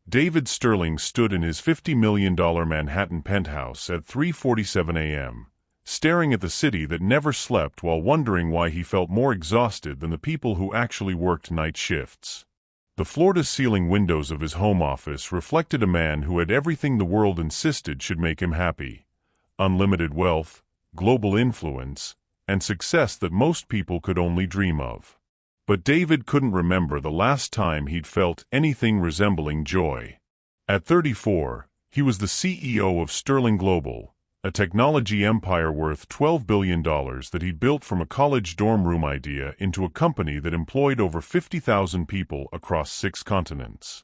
David Sterling stood in his $50 million Manhattan penthouse at 3:47 a.m., staring at the city that never slept while wondering why he felt more exhausted than the people who actually worked night shifts. The floor-to-ceiling windows of his home office reflected a man who had everything the world insisted should make him happy: unlimited wealth, global influence, and success that most people could only dream of. But David couldn't remember the last time he'd felt anything resembling joy. At 34, he was the CEO of Sterling Global, a technology empire worth $12 billion that he'd built from a college dorm room idea into a company that employed over 50,000 people across 6 continents.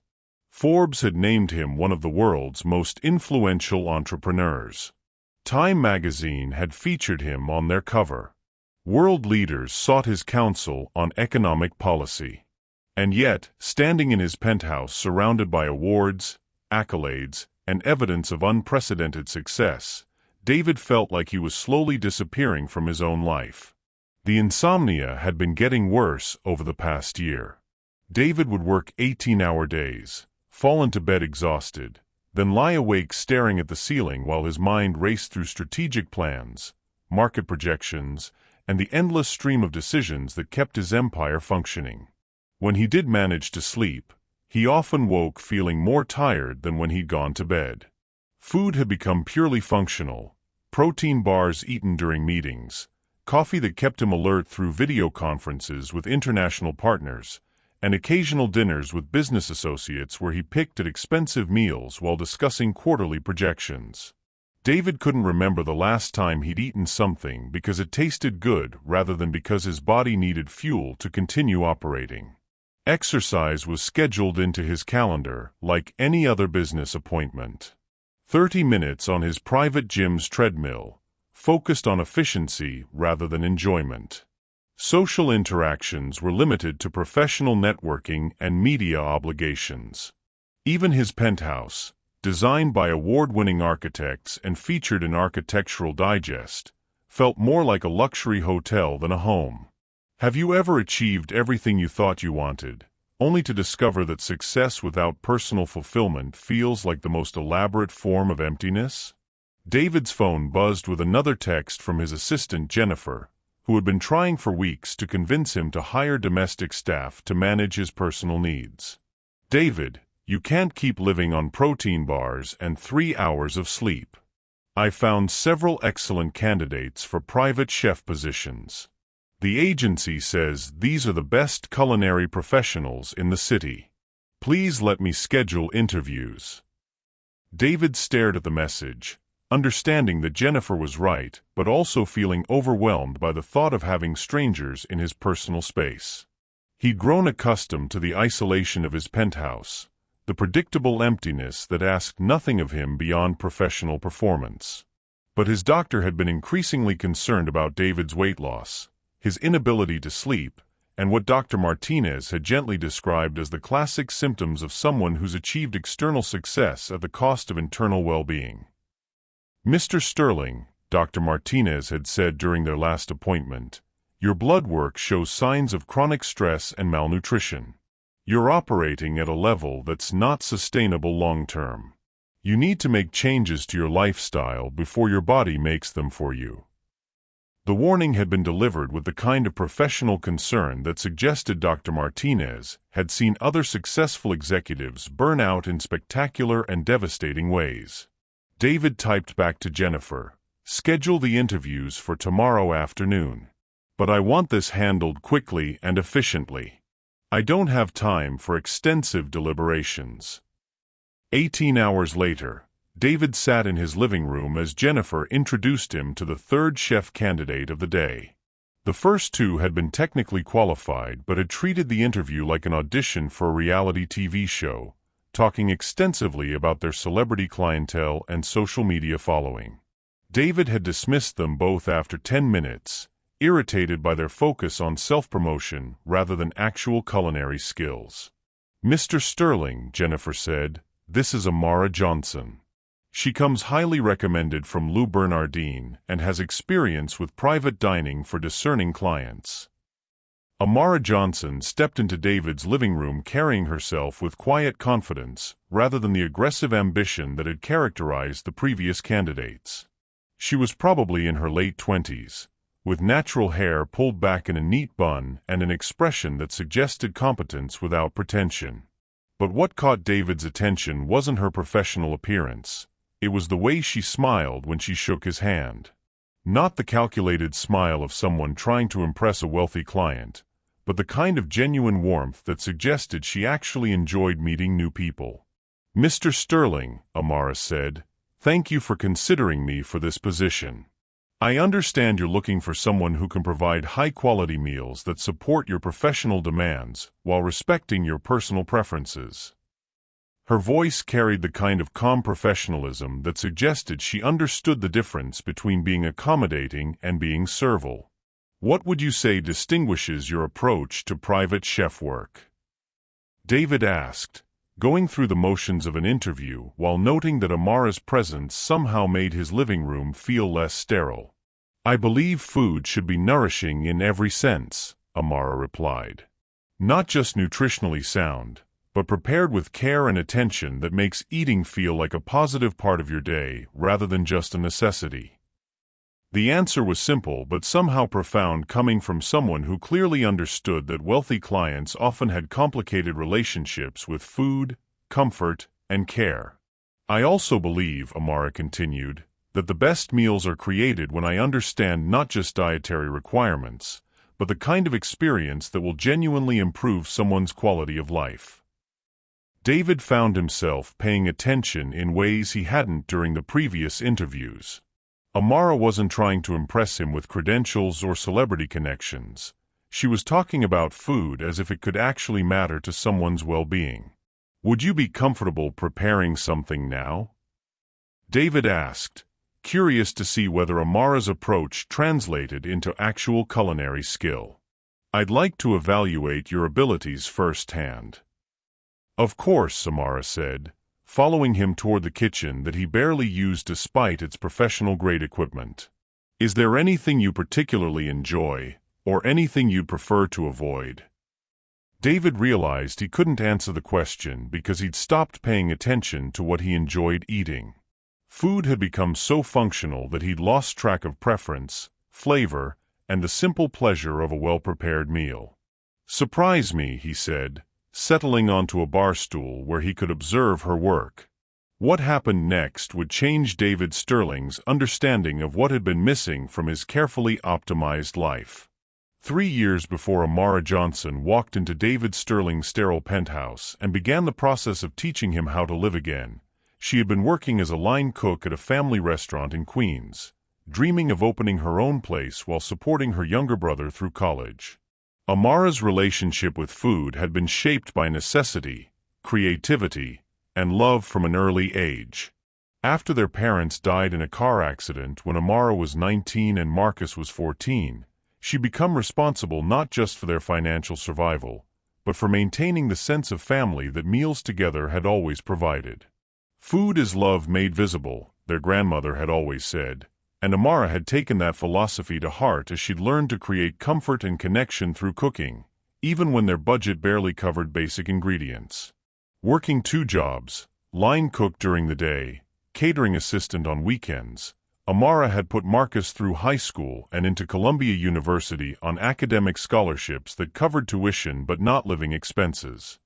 Forbes had named him one of the world's most influential entrepreneurs. Time magazine had featured him on their cover. World leaders sought his counsel on economic policy. And yet, standing in his penthouse surrounded by awards, accolades, and evidence of unprecedented success, David felt like he was slowly disappearing from his own life. The insomnia had been getting worse over the past year. David would work 18-hour days, fall into bed exhausted, then lie awake staring at the ceiling while his mind raced through strategic plans, market projections, and the endless stream of decisions that kept his empire functioning. When he did manage to sleep, he often woke feeling more tired than when he'd gone to bed. Food had become purely functional: protein bars eaten during meetings, coffee that kept him alert through video conferences with international partners, and occasional dinners with business associates where he picked at expensive meals while discussing quarterly projections. David couldn't remember the last time he'd eaten something because it tasted good rather than because his body needed fuel to continue operating. Exercise was scheduled into his calendar like any other business appointment. 30 minutes on his private gym's treadmill, focused on efficiency rather than enjoyment. Social interactions were limited to professional networking and media obligations. Even his penthouse, designed by award-winning architects and featured in Architectural Digest, felt more like a luxury hotel than a home. Have you ever achieved everything you thought you wanted, only to discover that success without personal fulfillment feels like the most elaborate form of emptiness? David's phone buzzed with another text from his assistant Jennifer, who had been trying for weeks to convince him to hire domestic staff to manage his personal needs. "David, you can't keep living on protein bars and 3 hours of sleep. I found several excellent candidates for private chef positions. The agency says these are the best culinary professionals in the city. Please let me schedule interviews." David stared at the message, understanding that Jennifer was right, but also feeling overwhelmed by the thought of having strangers in his personal space. He'd grown accustomed to the isolation of his penthouse, the predictable emptiness that asked nothing of him beyond professional performance. But his doctor had been increasingly concerned about David's weight loss, his inability to sleep, and what Dr. Martinez had gently described as the classic symptoms of someone who's achieved external success at the cost of internal well-being. "Mr. Sterling," Dr. Martinez had said during their last appointment, "your blood work shows signs of chronic stress and malnutrition. You're operating at a level that's not sustainable long-term. You need to make changes to your lifestyle before your body makes them for you." The warning had been delivered with the kind of professional concern that suggested Dr. Martinez had seen other successful executives burn out in spectacular and devastating ways. David typed back to Jennifer, "Schedule the interviews for tomorrow afternoon. But I want this handled quickly and efficiently. I don't have time for extensive deliberations." 18 hours later, David sat in his living room as Jennifer introduced him to the third chef candidate of the day. The first 2 had been technically qualified but had treated the interview like an audition for a reality TV show, talking extensively about their celebrity clientele and social media following. David had dismissed them both after 10 minutes, irritated by their focus on self-promotion rather than actual culinary skills. "Mr. Sterling," Jennifer said, "this is Amara Johnson. She comes highly recommended from Lou Bernardine and has experience with private dining for discerning clients." Amara Johnson stepped into David's living room carrying herself with quiet confidence rather than the aggressive ambition that had characterized the previous candidates. She was probably in her late 20s, with natural hair pulled back in a neat bun and an expression that suggested competence without pretension. But what caught David's attention wasn't her professional appearance. It was the way she smiled when she shook his hand. Not the calculated smile of someone trying to impress a wealthy client, but the kind of genuine warmth that suggested she actually enjoyed meeting new people. "Mr. Sterling," Amara said, "thank you for considering me for this position. I understand you're looking for someone who can provide high-quality meals that support your professional demands while respecting your personal preferences." Her voice carried the kind of calm professionalism that suggested she understood the difference between being accommodating and being servile. "What would you say distinguishes your approach to private chef work?" David asked, going through the motions of an interview while noting that Amara's presence somehow made his living room feel less sterile. "I believe food should be nourishing in every sense," Amara replied. "Not just nutritionally sound, but prepared with care and attention that makes eating feel like a positive part of your day rather than just a necessity." The answer was simple but somehow profound, coming from someone who clearly understood that wealthy clients often had complicated relationships with food, comfort, and care. "I also believe," Amara continued, "that the best meals are created when I understand not just dietary requirements, but the kind of experience that will genuinely improve someone's quality of life." David found himself paying attention in ways he hadn't during the previous interviews. Amara wasn't trying to impress him with credentials or celebrity connections. She was talking about food as if it could actually matter to someone's well-being. "Would you be comfortable preparing something now?" David asked, curious to see whether Amara's approach translated into actual culinary skill. "I'd like to evaluate your abilities firsthand." "Of course," Amara said, following him toward the kitchen that he barely used despite its professional-grade equipment. "Is there anything you particularly enjoy, or anything you'd prefer to avoid?" David realized he couldn't answer the question because he'd stopped paying attention to what he enjoyed eating. Food had become so functional that he'd lost track of preference, flavor, and the simple pleasure of a well-prepared meal. "Surprise me," he said, settling onto a bar stool where he could observe her work. What happened next would change David Sterling's understanding of what had been missing from his carefully optimized life. 3 years before Amara Johnson walked into David Sterling's sterile penthouse and began the process of teaching him how to live again, she had been working as a line cook at a family restaurant in Queens, dreaming of opening her own place while supporting her younger brother through college. Amara's relationship with food had been shaped by necessity, creativity, and love from an early age. After their parents died in a car accident when Amara was 19 and Marcus was 14, she became responsible not just for their financial survival, but for maintaining the sense of family that meals together had always provided. "Food is love made visible," their grandmother had always said, and Amara had taken that philosophy to heart as she'd learned to create comfort and connection through cooking, even when their budget barely covered basic ingredients. Working 2 jobs, line cook during the day, catering assistant on weekends, Amara had put Marcus through high school and into Columbia University on academic scholarships that covered tuition but not living expenses.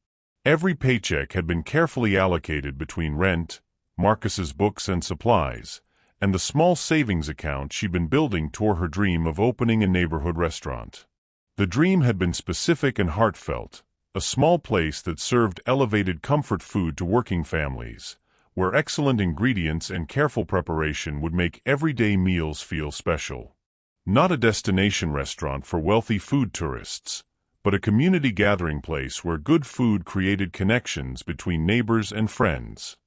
Every paycheck had been carefully allocated between rent, Marcus's books and supplies, and the small savings account she'd been building toward her dream of opening a neighborhood restaurant. The dream had been specific and heartfelt, a small place that served elevated comfort food to working families, where excellent ingredients and careful preparation would make everyday meals feel special. Not a destination restaurant for wealthy food tourists, but a community gathering place where good food created connections between neighbors and friends.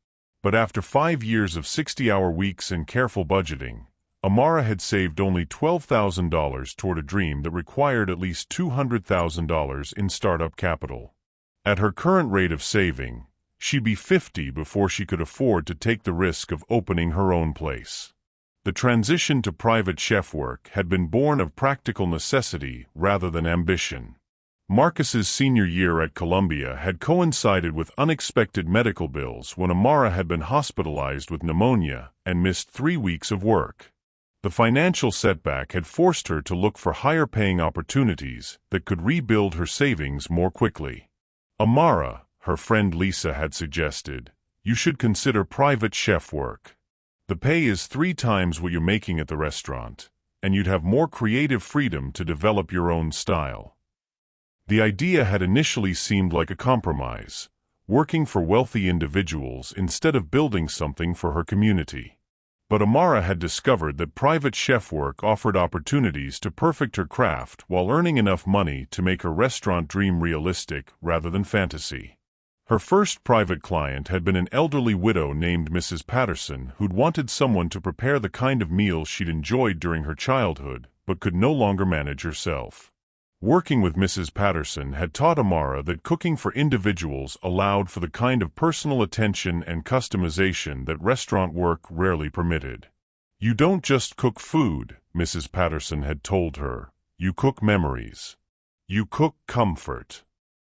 But after 5 years of 60-hour weeks and careful budgeting, Amara had saved only $12,000 toward a dream that required at least $200,000 in startup capital. At her current rate of saving, she'd be 50 before she could afford to take the risk of opening her own place. The transition to private chef work had been born of practical necessity rather than ambition. Marcus's senior year at Columbia had coincided with unexpected medical bills when Amara had been hospitalized with pneumonia and missed 3 weeks of work. The financial setback had forced her to look for higher-paying opportunities that could rebuild her savings more quickly. Amara, her friend Lisa had suggested, you should consider private chef work. The pay is 3 times what you're making at the restaurant, and you'd have more creative freedom to develop your own style. The idea had initially seemed like a compromise, working for wealthy individuals instead of building something for her community. But Amara had discovered that private chef work offered opportunities to perfect her craft while earning enough money to make her restaurant dream realistic rather than fantasy. Her first private client had been an elderly widow named Mrs. Patterson who'd wanted someone to prepare the kind of meals she'd enjoyed during her childhood but could no longer manage herself. Working with Mrs. Patterson had taught Amara that cooking for individuals allowed for the kind of personal attention and customization that restaurant work rarely permitted. You don't just cook food, Mrs. Patterson had told her. You cook memories. You cook comfort.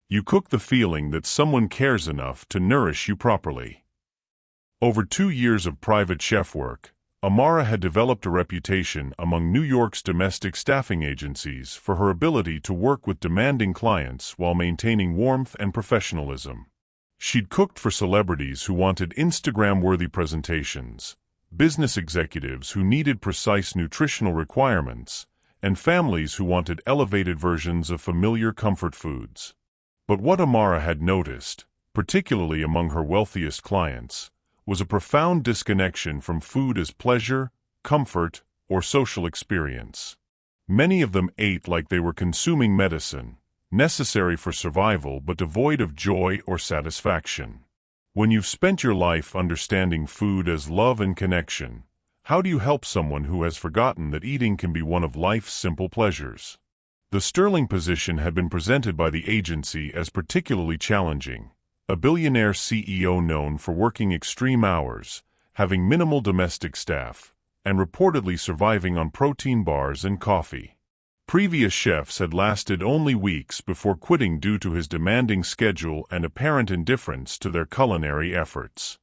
You cook the feeling that someone cares enough to nourish you properly. Over 2 years of private chef work, Amara had developed a reputation among New York's domestic staffing agencies for her ability to work with demanding clients while maintaining warmth and professionalism. She'd cooked for celebrities who wanted Instagram-worthy presentations, business executives who needed precise nutritional requirements, and families who wanted elevated versions of familiar comfort foods. But what Amara had noticed, particularly among her wealthiest clients, was a profound disconnection from food as pleasure, comfort, or social experience. Many of them ate like they were consuming medicine, necessary for survival but devoid of joy or satisfaction. When you've spent your life understanding food as love and connection, how do you help someone who has forgotten that eating can be one of life's simple pleasures? The Sterling position had been presented by the agency as particularly challenging. A billionaire CEO known for working extreme hours, having minimal domestic staff, and reportedly surviving on protein bars and coffee. Previous chefs had lasted only weeks before quitting due to his demanding schedule and apparent indifference to their culinary efforts.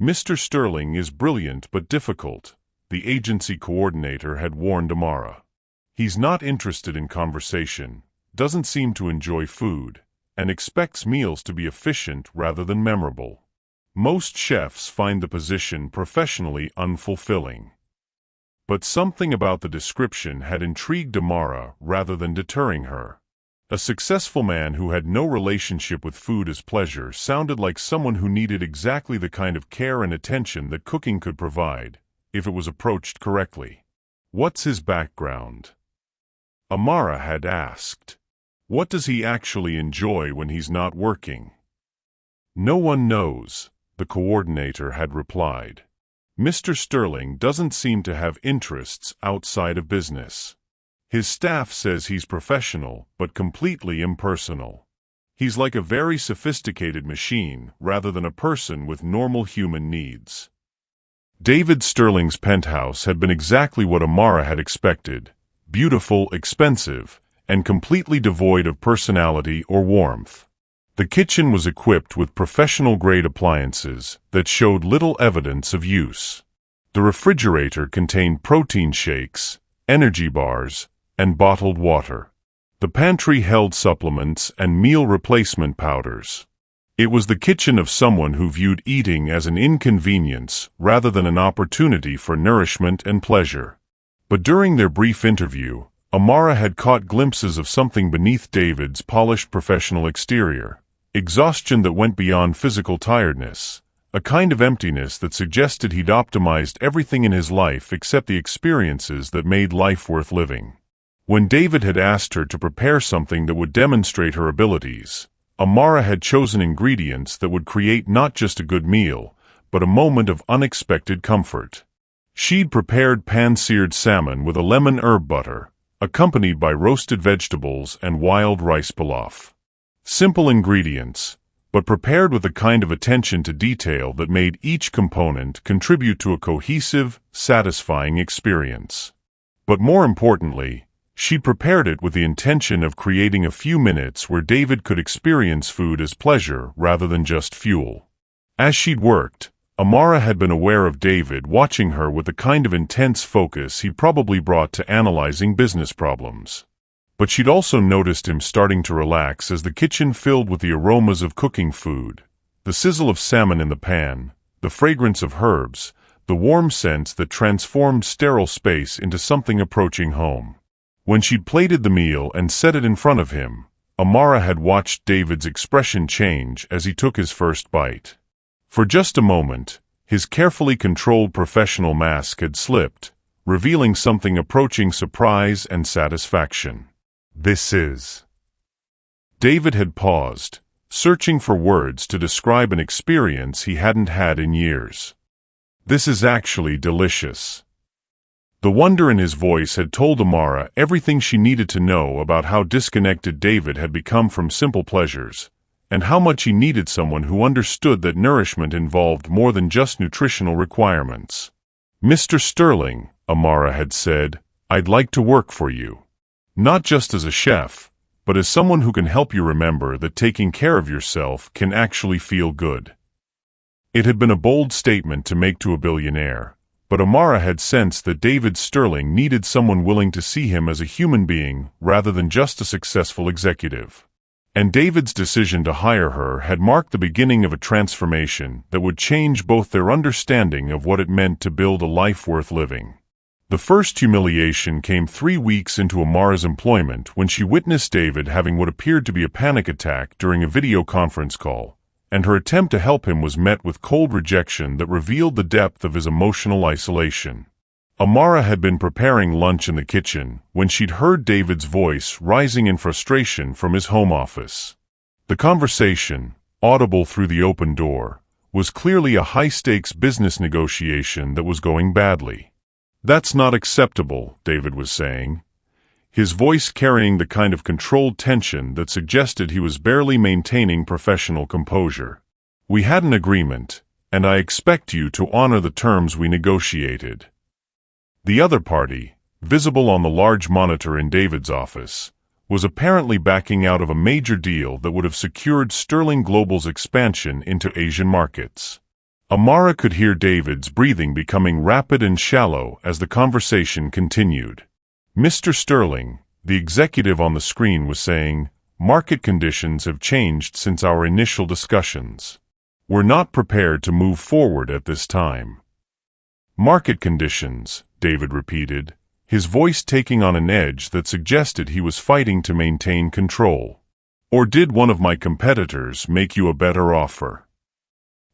Mr. Sterling is brilliant but difficult, the agency coordinator had warned Amara. He's not interested in conversation, doesn't seem to enjoy food, and expects meals to be efficient rather than memorable. Most chefs find the position professionally unfulfilling. But something about the description had intrigued Amara rather than deterring her. A successful man who had no relationship with food as pleasure sounded like someone who needed exactly the kind of care and attention that cooking could provide, if it was approached correctly. What's his background? Amara had asked. What does he actually enjoy when he's not working? No one knows, the coordinator had replied. Mr. Sterling doesn't seem to have interests outside of business. His staff says he's professional but completely impersonal. He's like a very sophisticated machine rather than a person with normal human needs. David Sterling's penthouse had been exactly what Amara had expected: beautiful, expensive, and completely devoid of personality or warmth. The kitchen was equipped with professional-grade appliances that showed little evidence of use. The refrigerator contained protein shakes, energy bars, and bottled water. The pantry held supplements and meal replacement powders. It was the kitchen of someone who viewed eating as an inconvenience rather than an opportunity for nourishment and pleasure. But during their brief interview, Amara had caught glimpses of something beneath David's polished professional exterior: exhaustion that went beyond physical tiredness, a kind of emptiness that suggested he'd optimized everything in his life except the experiences that made life worth living. When David had asked her to prepare something that would demonstrate her abilities, Amara had chosen ingredients that would create not just a good meal, but a moment of unexpected comfort. She'd prepared pan-seared salmon with a lemon herb butter, accompanied by roasted vegetables and wild rice pilaf. Simple ingredients, but prepared with a kind of attention to detail that made each component contribute to a cohesive, satisfying experience. But more importantly, She'd prepared it with the intention of creating a few minutes where David could experience food as pleasure rather than just fuel. As she'd worked, Amara had been aware of David watching her with the kind of intense focus he'd probably brought to analyzing business problems. But she'd also noticed him starting to relax as the kitchen filled with the aromas of cooking food, the sizzle of salmon in the pan, the fragrance of herbs, the warm scents that transformed sterile space into something approaching home. When she'd plated the meal and set it in front of him, Amara had watched David's expression change as he took his first bite. For just a moment, his carefully controlled professional mask had slipped, revealing something approaching surprise and satisfaction. "This is..." David had paused, searching for words to describe an experience he hadn't had in years. "This is actually delicious." The wonder in his voice had told Amara everything she needed to know about how disconnected David had become from simple pleasures, and how much he needed someone who understood that nourishment involved more than just nutritional requirements. "Mr. Sterling," Amara had said, "I'd like to work for you. Not just as a chef, but as someone who can help you remember that taking care of yourself can actually feel good." It had been a bold statement to make to a billionaire, but Amara had sensed that David Sterling needed someone willing to see him as a human being rather than just a successful executive. And David's decision to hire her had marked the beginning of a transformation that would change both their understanding of what it meant to build a life worth living. The first humiliation came 3 weeks into Amara's employment when she witnessed David having what appeared to be a panic attack during a video conference call, and her attempt to help him was met with cold rejection that revealed the depth of his emotional isolation. Amara had been preparing lunch in the kitchen when she'd heard David's voice rising in frustration from his home office. The conversation, audible through the open door, was clearly a high-stakes business negotiation that was going badly. "That's not acceptable," David was saying, his voice carrying the kind of controlled tension that suggested he was barely maintaining professional composure. "We had an agreement, and I expect you to honor the terms we negotiated." The other party, visible on the large monitor in David's office, was apparently backing out of a major deal that would have secured Sterling Global's expansion into Asian markets. Amara could hear David's breathing becoming rapid and shallow as the conversation continued. "Mr. Sterling," the executive on the screen was saying, "market conditions have changed since our initial discussions. We're not prepared to move forward at this time." "Market conditions," David repeated, his voice taking on an edge that suggested he was fighting to maintain control. "Or did one of my competitors make you a better offer?"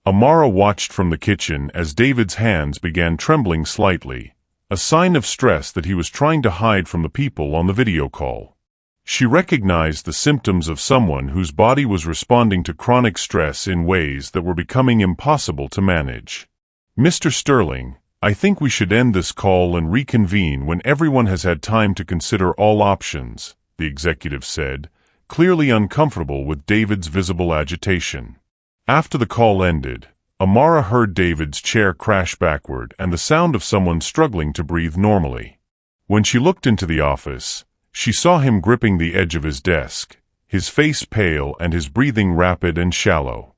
Amara watched from the kitchen as David's hands began trembling slightly, a sign of stress that he was trying to hide from the people on the video call. She recognized the symptoms of someone whose body was responding to chronic stress in ways that were becoming impossible to manage. "Mr. Sterling, I think we should end this call and reconvene when everyone has had time to consider all options," the executive said, clearly uncomfortable with David's visible agitation. After the call ended, Amara heard David's chair crash backward and the sound of someone struggling to breathe normally. When she looked into the office, she saw him gripping the edge of his desk, his face pale and his breathing rapid and shallow.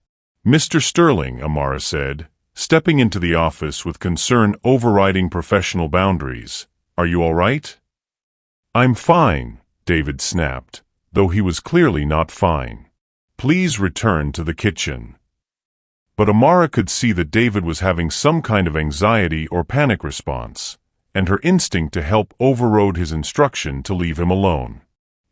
"Mr. Sterling," Amara said, stepping into the office with concern overriding professional boundaries, "are you all right?" "I'm fine," David snapped, though he was clearly not fine. "Please return to the kitchen." But Amara could see that David was having some kind of anxiety or panic response, and her instinct to help overrode his instruction to leave him alone.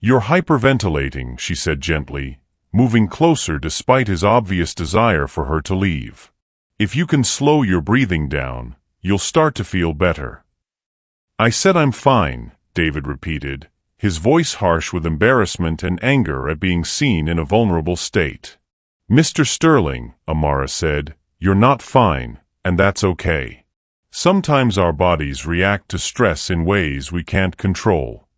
"You're hyperventilating," she said gently, moving closer despite his obvious desire for her to leave. "If you can slow your breathing down, you'll start to feel better." "I said I'm fine," David repeated, his voice harsh with embarrassment and anger at being seen in a vulnerable state. "Mr. Sterling," Amara said, "you're not fine, and that's okay. Sometimes our bodies react to stress in ways we can't control."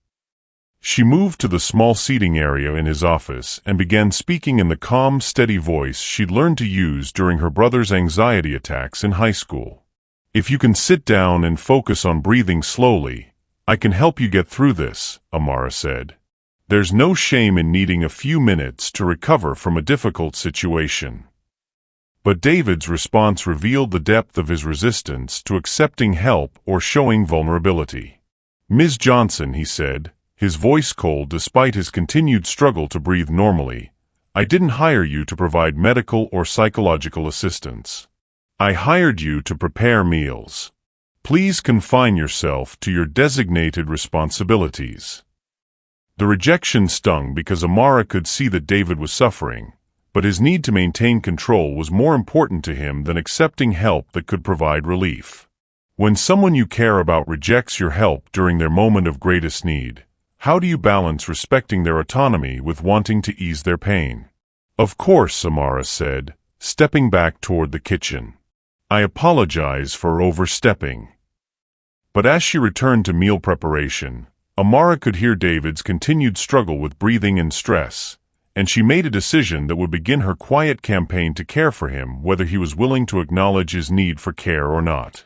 She moved to the small seating area in his office and began speaking in the calm, steady voice she'd learned to use during her brother's anxiety attacks in high school. "If you can sit down and focus on breathing slowly, I can help you get through this, Amara said. There's no shame in needing a few minutes to recover from a difficult situation. But David's response revealed the depth of his resistance to accepting help or showing vulnerability. "Ms. Johnson," he said, his voice cold despite his continued struggle to breathe normally, "I didn't hire you to provide medical or psychological assistance. I hired you to prepare meals. Please confine yourself to your designated responsibilities." The rejection stung because Amara could see that David was suffering, but his need to maintain control was more important to him than accepting help that could provide relief. When someone you care about rejects your help during their moment of greatest need, how do you balance respecting their autonomy with wanting to ease their pain? "Of course," Amara said, stepping back toward the kitchen. "I apologize for overstepping." But as she returned to meal preparation, Amara could hear David's continued struggle with breathing and stress, and she made a decision that would begin her quiet campaign to care for him whether he was willing to acknowledge his need for care or not.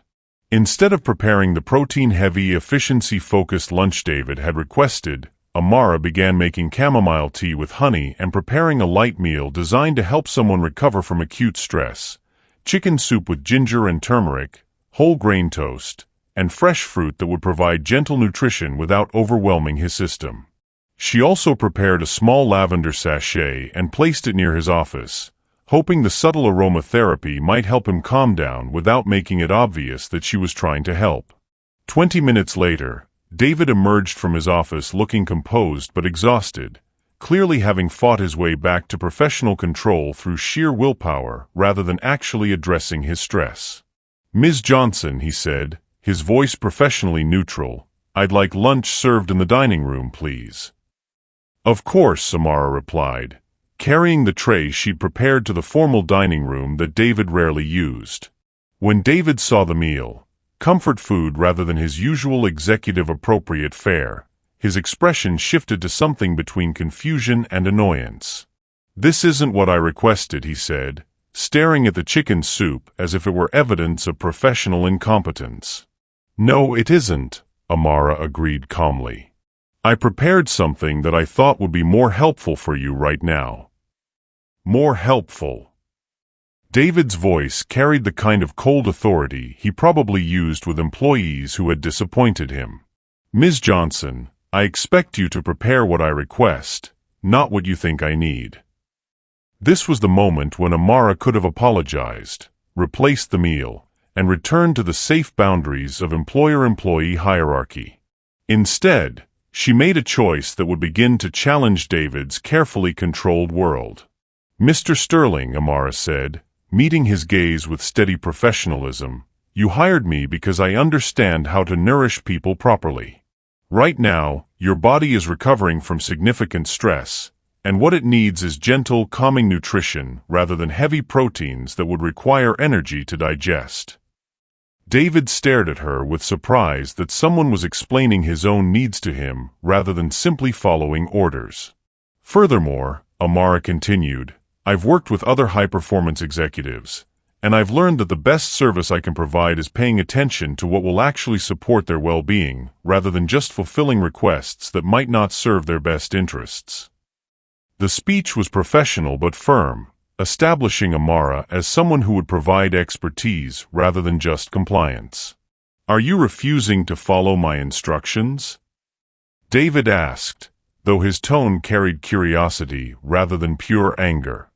Instead of preparing the protein-heavy, efficiency-focused lunch David had requested, Amara began making chamomile tea with honey and preparing a light meal designed to help someone recover from acute stress: chicken soup with ginger and turmeric, whole grain toast, and fresh fruit that would provide gentle nutrition without overwhelming his system. She also prepared a small lavender sachet and placed it near his office, hoping the subtle aromatherapy might help him calm down without making it obvious that she was trying to help. 20 minutes later, David emerged from his office looking composed but exhausted, clearly having fought his way back to professional control through sheer willpower rather than actually addressing his stress. "Ms. Johnson," he said, his voice professionally neutral, "I'd like lunch served in the dining room, please." "Of course," Samara replied, carrying the tray she'd prepared to the formal dining room that David rarely used. When David saw the meal, comfort food rather than his usual executive-appropriate fare, his expression shifted to something between confusion and annoyance. "This isn't what I requested," he said, staring at the chicken soup as if it were evidence of professional incompetence. "No, it isn't," Amara agreed calmly. "I prepared something that I thought would be more helpful for you right now." "More helpful." David's voice carried the kind of cold authority he probably used with employees who had disappointed him. "Ms. Johnson, I expect you to prepare what I request, not what you think I need." This was the moment when Amara could have apologized, replaced the meal, and returned to the safe boundaries of employer-employee hierarchy. Instead, she made a choice that would begin to challenge David's carefully controlled world. "Mr. Sterling," Amara said, meeting his gaze with steady professionalism, "you hired me because I understand how to nourish people properly. Right now, your body is recovering from significant stress, and what it needs is gentle, calming nutrition rather than heavy proteins that would require energy to digest." David stared at her with surprise that someone was explaining his own needs to him rather than simply following orders. "Furthermore," Amara continued, "I've worked with other high-performance executives, and I've learned that the best service I can provide is paying attention to what will actually support their well-being rather than just fulfilling requests that might not serve their best interests." The speech was professional but firm, establishing Amara as someone who would provide expertise rather than just compliance. "Are you refusing to follow my instructions?" David asked, though his tone carried curiosity rather than pure anger.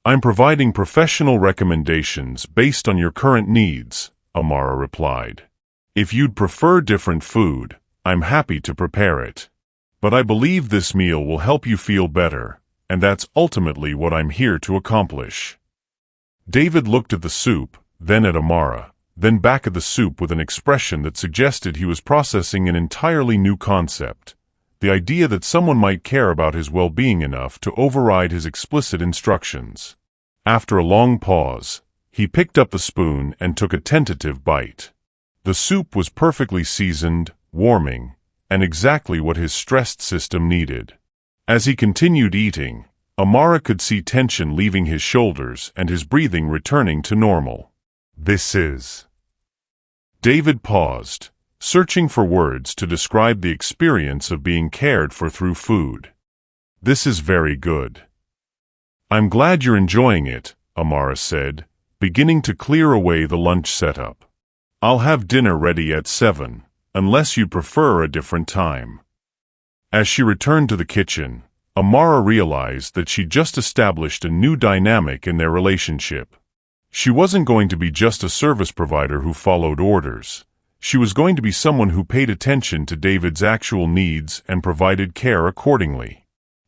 "I'm providing professional recommendations based on your current needs," Amara replied. "If you'd prefer different food, I'm happy to prepare it. But I believe this meal will help you feel better, and that's ultimately what I'm here to accomplish." David looked at the soup, then at Amara, then back at the soup with an expression that suggested he was processing an entirely new concept: the idea that someone might care about his well-being enough to override his explicit instructions. After a long pause, he picked up the spoon and took a tentative bite. The soup was perfectly seasoned, warming, and exactly what his stressed system needed. As he continued eating, Amara could see tension leaving his shoulders and his breathing returning to normal. "This is..." David paused, searching for words to describe the experience of being cared for through food. "This is very good. I'm glad you're enjoying it," Amara said, beginning to clear away the lunch setup. "I'll have dinner ready at 7, unless you prefer a different time." As she returned to the kitchen, Amara realized that she'd just established a new dynamic in their relationship. She wasn't going to be just a service provider who followed orders. She was going to be someone who paid attention to David's actual needs and provided care accordingly.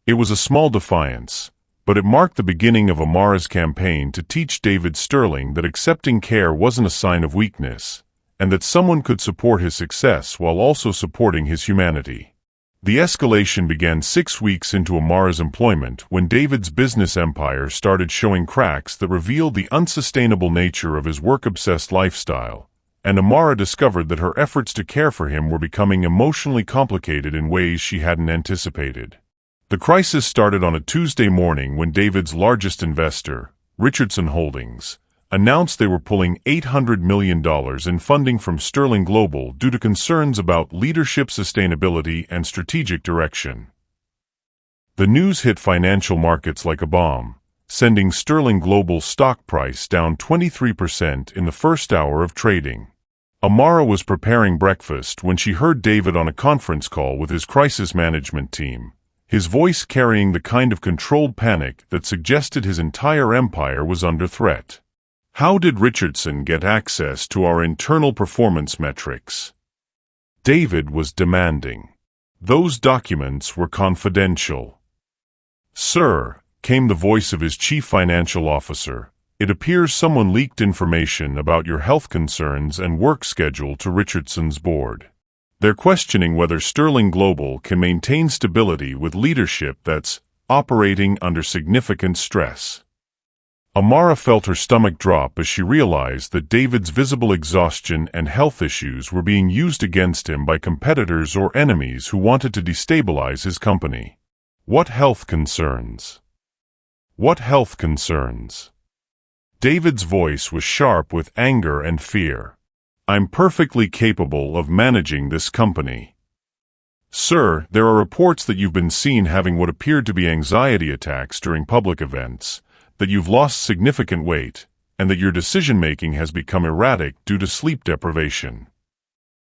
It was a small defiance, but it marked the beginning of Amara's campaign to teach David Sterling that accepting care wasn't a sign of weakness, and that someone could support his success while also supporting his humanity. The escalation began 6 weeks into Amara's employment when David's business empire started showing cracks that revealed the unsustainable nature of his work-obsessed lifestyle, and Amara discovered that her efforts to care for him were becoming emotionally complicated in ways she hadn't anticipated. The crisis started on a Tuesday morning when David's largest investor, Richardson Holdings, announced they were pulling $800 million in funding from Sterling Global due to concerns about leadership sustainability and strategic direction. The news hit financial markets like a bomb, sending Sterling Global's stock price down 23% in the first hour of trading. Amara was preparing breakfast when she heard David on a conference call with his crisis management team, his voice carrying the kind of controlled panic that suggested his entire empire was under threat. "How did Richardson get access to our internal performance metrics?" David was demanding. "Those documents were confidential." "Sir," came the voice of his chief financial officer, "it appears someone leaked information about your health concerns and work schedule to Richardson's board. They're questioning whether Sterling Global can maintain stability with leadership that's operating under significant stress." Amara felt her stomach drop as she realized that David's visible exhaustion and health issues were being used against him by competitors or enemies who wanted to destabilize his company. What health concerns? What health concerns? David's voice was sharp with anger and fear. "I'm perfectly capable of managing this company. Sir, there are reports that you've been seen having what appeared to be anxiety attacks during public events, that you've lost significant weight, and that your decision-making has become erratic due to sleep deprivation."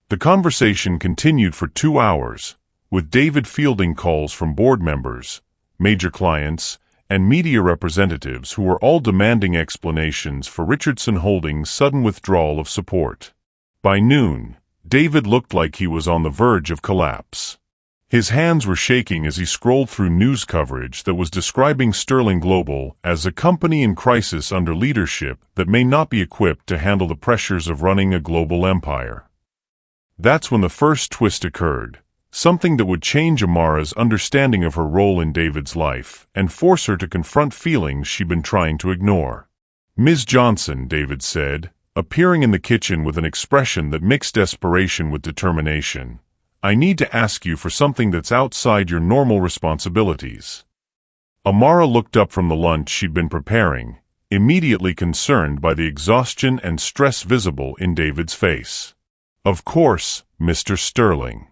The conversation continued for 2 hours, with David fielding calls from board members, major clients, and media representatives who were all demanding explanations for Richardson Holdings' sudden withdrawal of support. By noon, David looked like he was on the verge of collapse. His hands were shaking as he scrolled through news coverage that was describing Sterling Global as a company in crisis under leadership that may not be equipped to handle the pressures of running a global empire. That's when the first twist occurred, something that would change Amara's understanding of her role in David's life and force her to confront feelings she'd been trying to ignore. "Ms. Johnson," David said, appearing in the kitchen with an expression that mixed desperation with determination, "I need to ask you for something that's outside your normal responsibilities." Amara looked up from the lunch she'd been preparing, immediately concerned by the exhaustion and stress visible in David's face. "Of course, Mr. Sterling.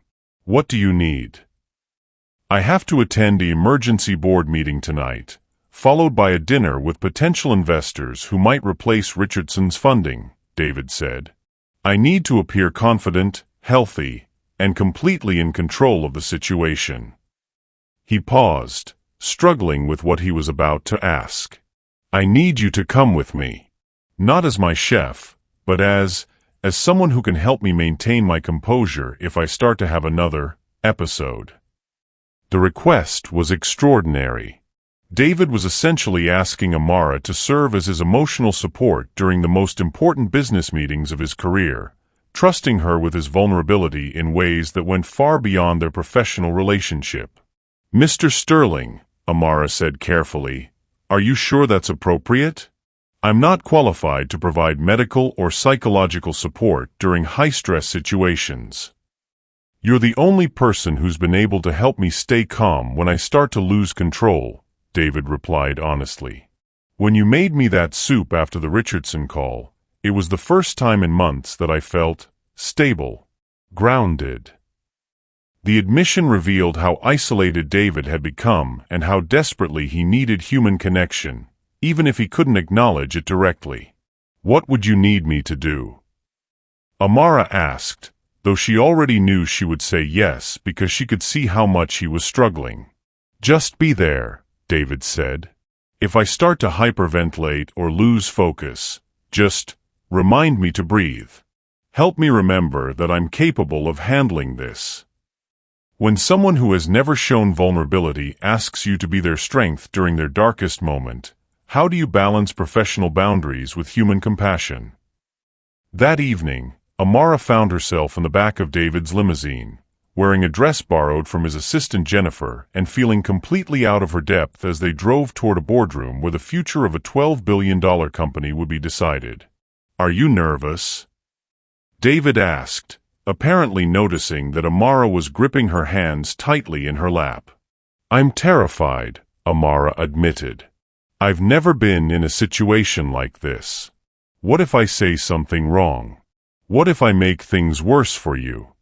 What do you need?" "I have to attend an emergency board meeting tonight, followed by a dinner with potential investors who might replace Richardson's funding," David said. "I need to appear confident, healthy, and completely in control of the situation." He paused, struggling with what he was about to ask. "I need you to come with me. Not as my chef, but as someone who can help me maintain my composure if I start to have another episode." The request was extraordinary. David was essentially asking Amara to serve as his emotional support during the most important business meetings of his career, trusting her with his vulnerability in ways that went far beyond their professional relationship. "Mr. Sterling," Amara said carefully, "are you sure that's appropriate? I'm not qualified to provide medical or psychological support during high-stress situations. You're the only person who's been able to help me stay calm when I start to lose control," David replied honestly. "When you made me that soup after the Richardson call, it was the first time in months that I felt stable. grounded. The admission revealed how isolated David had become and how desperately he needed human connection, even if he couldn't acknowledge it directly. "What would you need me to do?" Amara asked, though she already knew she would say yes because she could see how much he was struggling. "Just be there," David said. "If I start to hyperventilate or lose focus, just remind me to breathe. Help me remember that I'm capable of handling this." When someone who has never shown vulnerability asks you to be their strength during their darkest moment, how do you balance professional boundaries with human compassion? That evening, Amara found herself in the back of David's limousine, wearing a dress borrowed from his assistant Jennifer and feeling completely out of her depth as they drove toward a boardroom where the future of a $12 billion company would be decided. "Are you nervous?" David asked, apparently noticing that Amara was gripping her hands tightly in her lap. "I'm terrified," Amara admitted. "I've never been in a situation like this. What if I say something wrong? What if I make things worse for you?"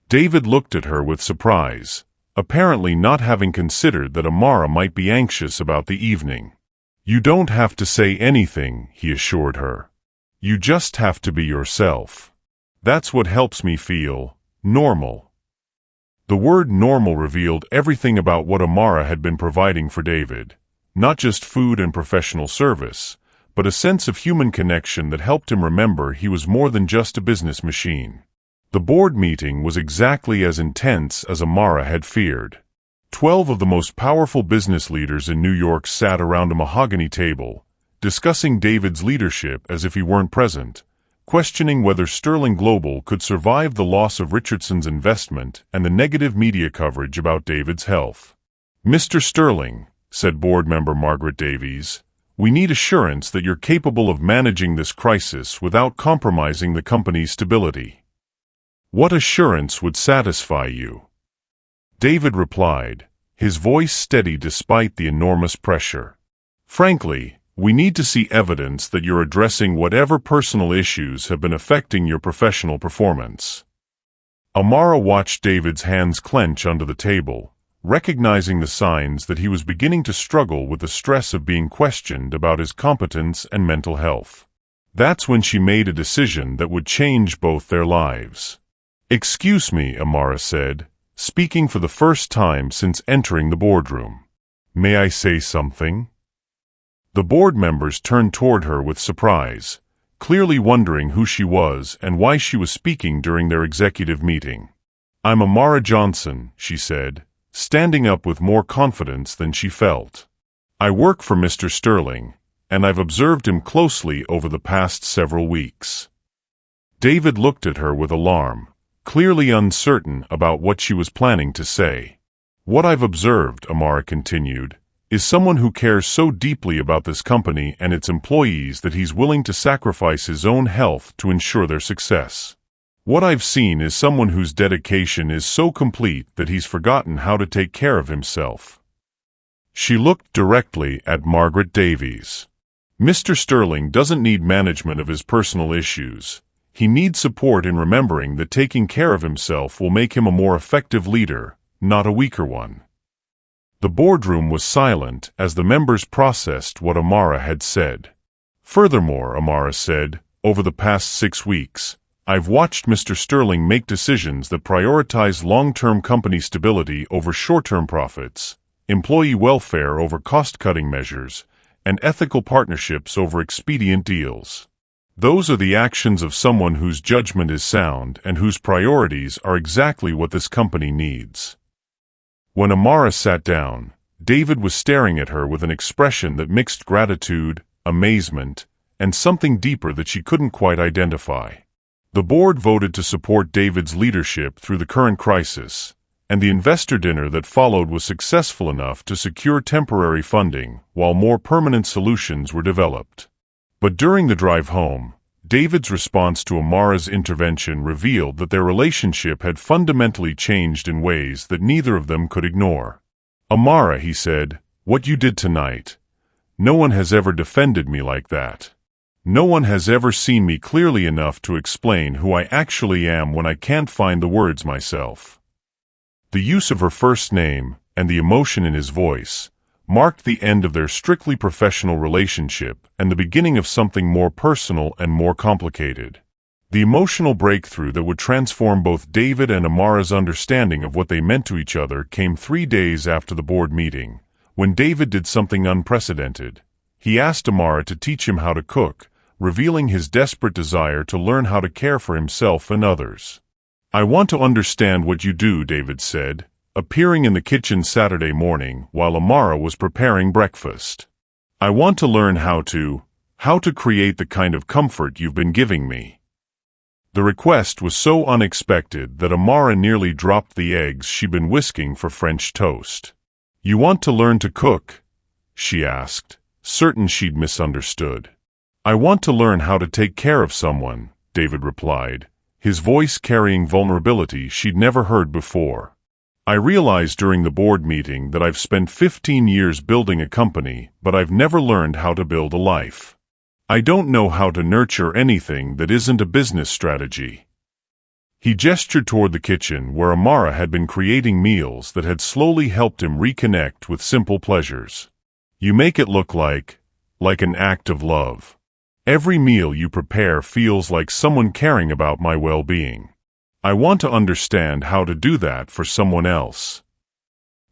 David looked at her with surprise, apparently not having considered that Amara might be anxious about the evening. "You don't have to say anything," he assured her. "You just have to be yourself. That's what helps me feel normal." The word normal revealed everything about what Amara had been providing for David, not just food and professional service, but a sense of human connection that helped him remember he was more than just a business machine. The board meeting was exactly as intense as Amara had feared. 12 of the most powerful business leaders in New York sat around a mahogany table, discussing David's leadership as if he weren't present, questioning whether Sterling Global could survive the loss of Richardson's investment and the negative media coverage about David's health. "Mr. Sterling," said board member Margaret Davies, "we need assurance that you're capable of managing this crisis without compromising the company's stability. What assurance would satisfy you?" David replied, his voice steady despite the enormous pressure. "Frankly, we need to see evidence that you're addressing whatever personal issues have been affecting your professional performance." Amara watched David's hands clench under the table, recognizing the signs that he was beginning to struggle with the stress of being questioned about his competence and mental health. That's when she made a decision that would change both their lives. "Excuse me," Amara said, speaking for the first time since entering the boardroom. "May I say something?" The board members turned toward her with surprise, clearly wondering who she was and why she was speaking during their executive meeting. "I'm Amara Johnson," she said, standing up with more confidence than she felt. "I work for Mr. Sterling, and I've observed him closely over the past several weeks." David looked at her with alarm, clearly uncertain about what she was planning to say. "What I've observed," Amara continued, "is someone who cares so deeply about this company and its employees that he's willing to sacrifice his own health to ensure their success. What I've seen is someone whose dedication is so complete that he's forgotten how to take care of himself." She looked directly at Margaret Davies. "Mr. Sterling doesn't need management of his personal issues. He needs support in remembering that taking care of himself will make him a more effective leader, not a weaker one." The boardroom was silent as the members processed what Amara had said. "Furthermore," Amara said, "over the past 6 weeks, I've watched Mr. Sterling make decisions that prioritize long-term company stability over short-term profits, employee welfare over cost-cutting measures, and ethical partnerships over expedient deals. Those are the actions of someone whose judgment is sound and whose priorities are exactly what this company needs." When Amara sat down, David was staring at her with an expression that mixed gratitude, amazement, and something deeper that she couldn't quite identify. The board voted to support David's leadership through the current crisis, and the investor dinner that followed was successful enough to secure temporary funding while more permanent solutions were developed. But during the drive home, David's response to Amara's intervention revealed that their relationship had fundamentally changed in ways that neither of them could ignore. "Amara," he said, "what you did tonight, no one has ever defended me like that. No one has ever seen me clearly enough to explain who I actually am when I can't find the words myself." The use of her first name, and the emotion in his voice, marked the end of their strictly professional relationship and the beginning of something more personal and more complicated. The emotional breakthrough that would transform both David and Amara's understanding of what they meant to each other came 3 days after the board meeting, when David did something unprecedented. He asked Amara to teach him how to cook, revealing his desperate desire to learn how to care for himself and others. "I want to understand what you do," David said, appearing in the kitchen Saturday morning while Amara was preparing breakfast. "I want to learn how to create the kind of comfort you've been giving me." The request was so unexpected that Amara nearly dropped the eggs she'd been whisking for French toast. "You want to learn to cook?" she asked, certain she'd misunderstood. "I want to learn how to take care of someone," David replied, his voice carrying vulnerability she'd never heard before. "I realized during the board meeting that I've spent 15 years building a company, but I've never learned how to build a life. I don't know how to nurture anything that isn't a business strategy." He gestured toward the kitchen where Amara had been creating meals that had slowly helped him reconnect with simple pleasures. "You make it look like an act of love. Every meal you prepare feels like someone caring about my well-being. I want to understand how to do that for someone else."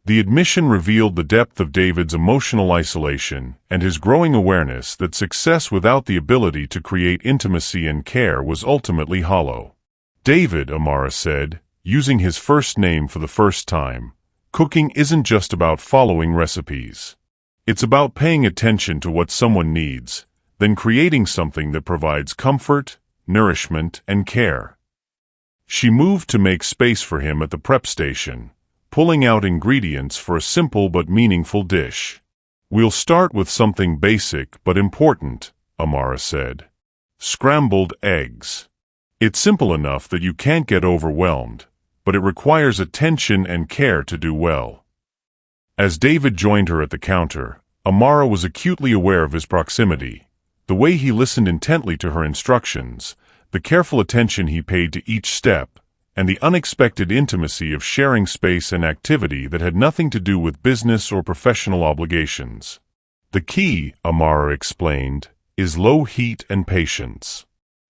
The admission revealed the depth of David's emotional isolation and his growing awareness that success without the ability to create intimacy and care was ultimately hollow. "David," Amara said, using his first name for the first time, "cooking isn't just about following recipes. It's about paying attention to what someone needs, then creating something that provides comfort, nourishment, and care." She moved to make space for him at the prep station, pulling out ingredients for a simple but meaningful dish. "We'll start with something basic but important," Amara said. "Scrambled eggs. It's simple enough that you can't get overwhelmed, but it requires attention and care to do well." As David joined her at the counter, Amara was acutely aware of his proximity, the way he listened intently to her instructions, the careful attention he paid to each step, and the unexpected intimacy of sharing space and activity that had nothing to do with business or professional obligations. "The key," Amara explained, "is low heat and patience.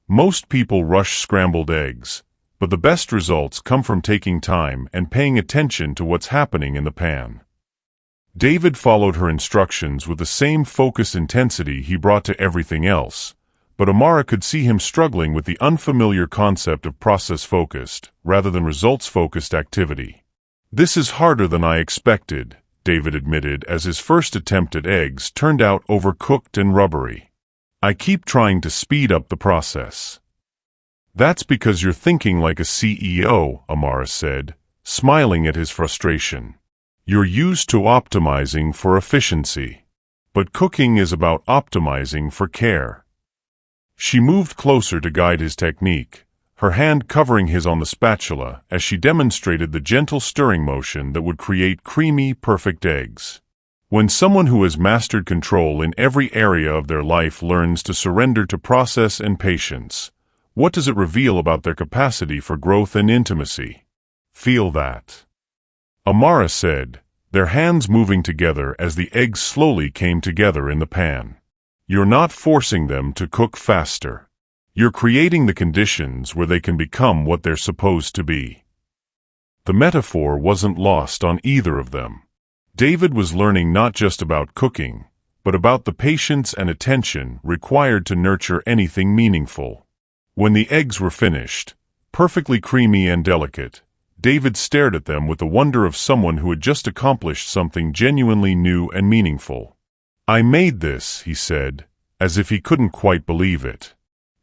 Most people rush scrambled eggs, but the best results come from taking time and paying attention to what's happening in the pan." David followed her instructions with the same focused intensity he brought to everything else, but Amara could see him struggling with the unfamiliar concept of process-focused, rather than results-focused activity. "This is harder than I expected," David admitted as his first attempt at eggs turned out overcooked and rubbery. "I keep trying to speed up the process." "That's because you're thinking like a CEO," Amara said, smiling at his frustration. "You're used to optimizing for efficiency. But cooking is about optimizing for care." She moved closer to guide his technique, her hand covering his on the spatula as she demonstrated the gentle stirring motion that would create creamy, perfect eggs. When someone who has mastered control in every area of their life learns to surrender to process and patience, what does it reveal about their capacity for growth and intimacy? "Feel that," Amara said, their hands moving together as the eggs slowly came together in the pan. "You're not forcing them to cook faster. You're creating the conditions where they can become what they're supposed to be." The metaphor wasn't lost on either of them. David was learning not just about cooking, but about the patience and attention required to nurture anything meaningful. When the eggs were finished, perfectly creamy and delicate, David stared at them with the wonder of someone who had just accomplished something genuinely new and meaningful. "I made this," he said, as if he couldn't quite believe it.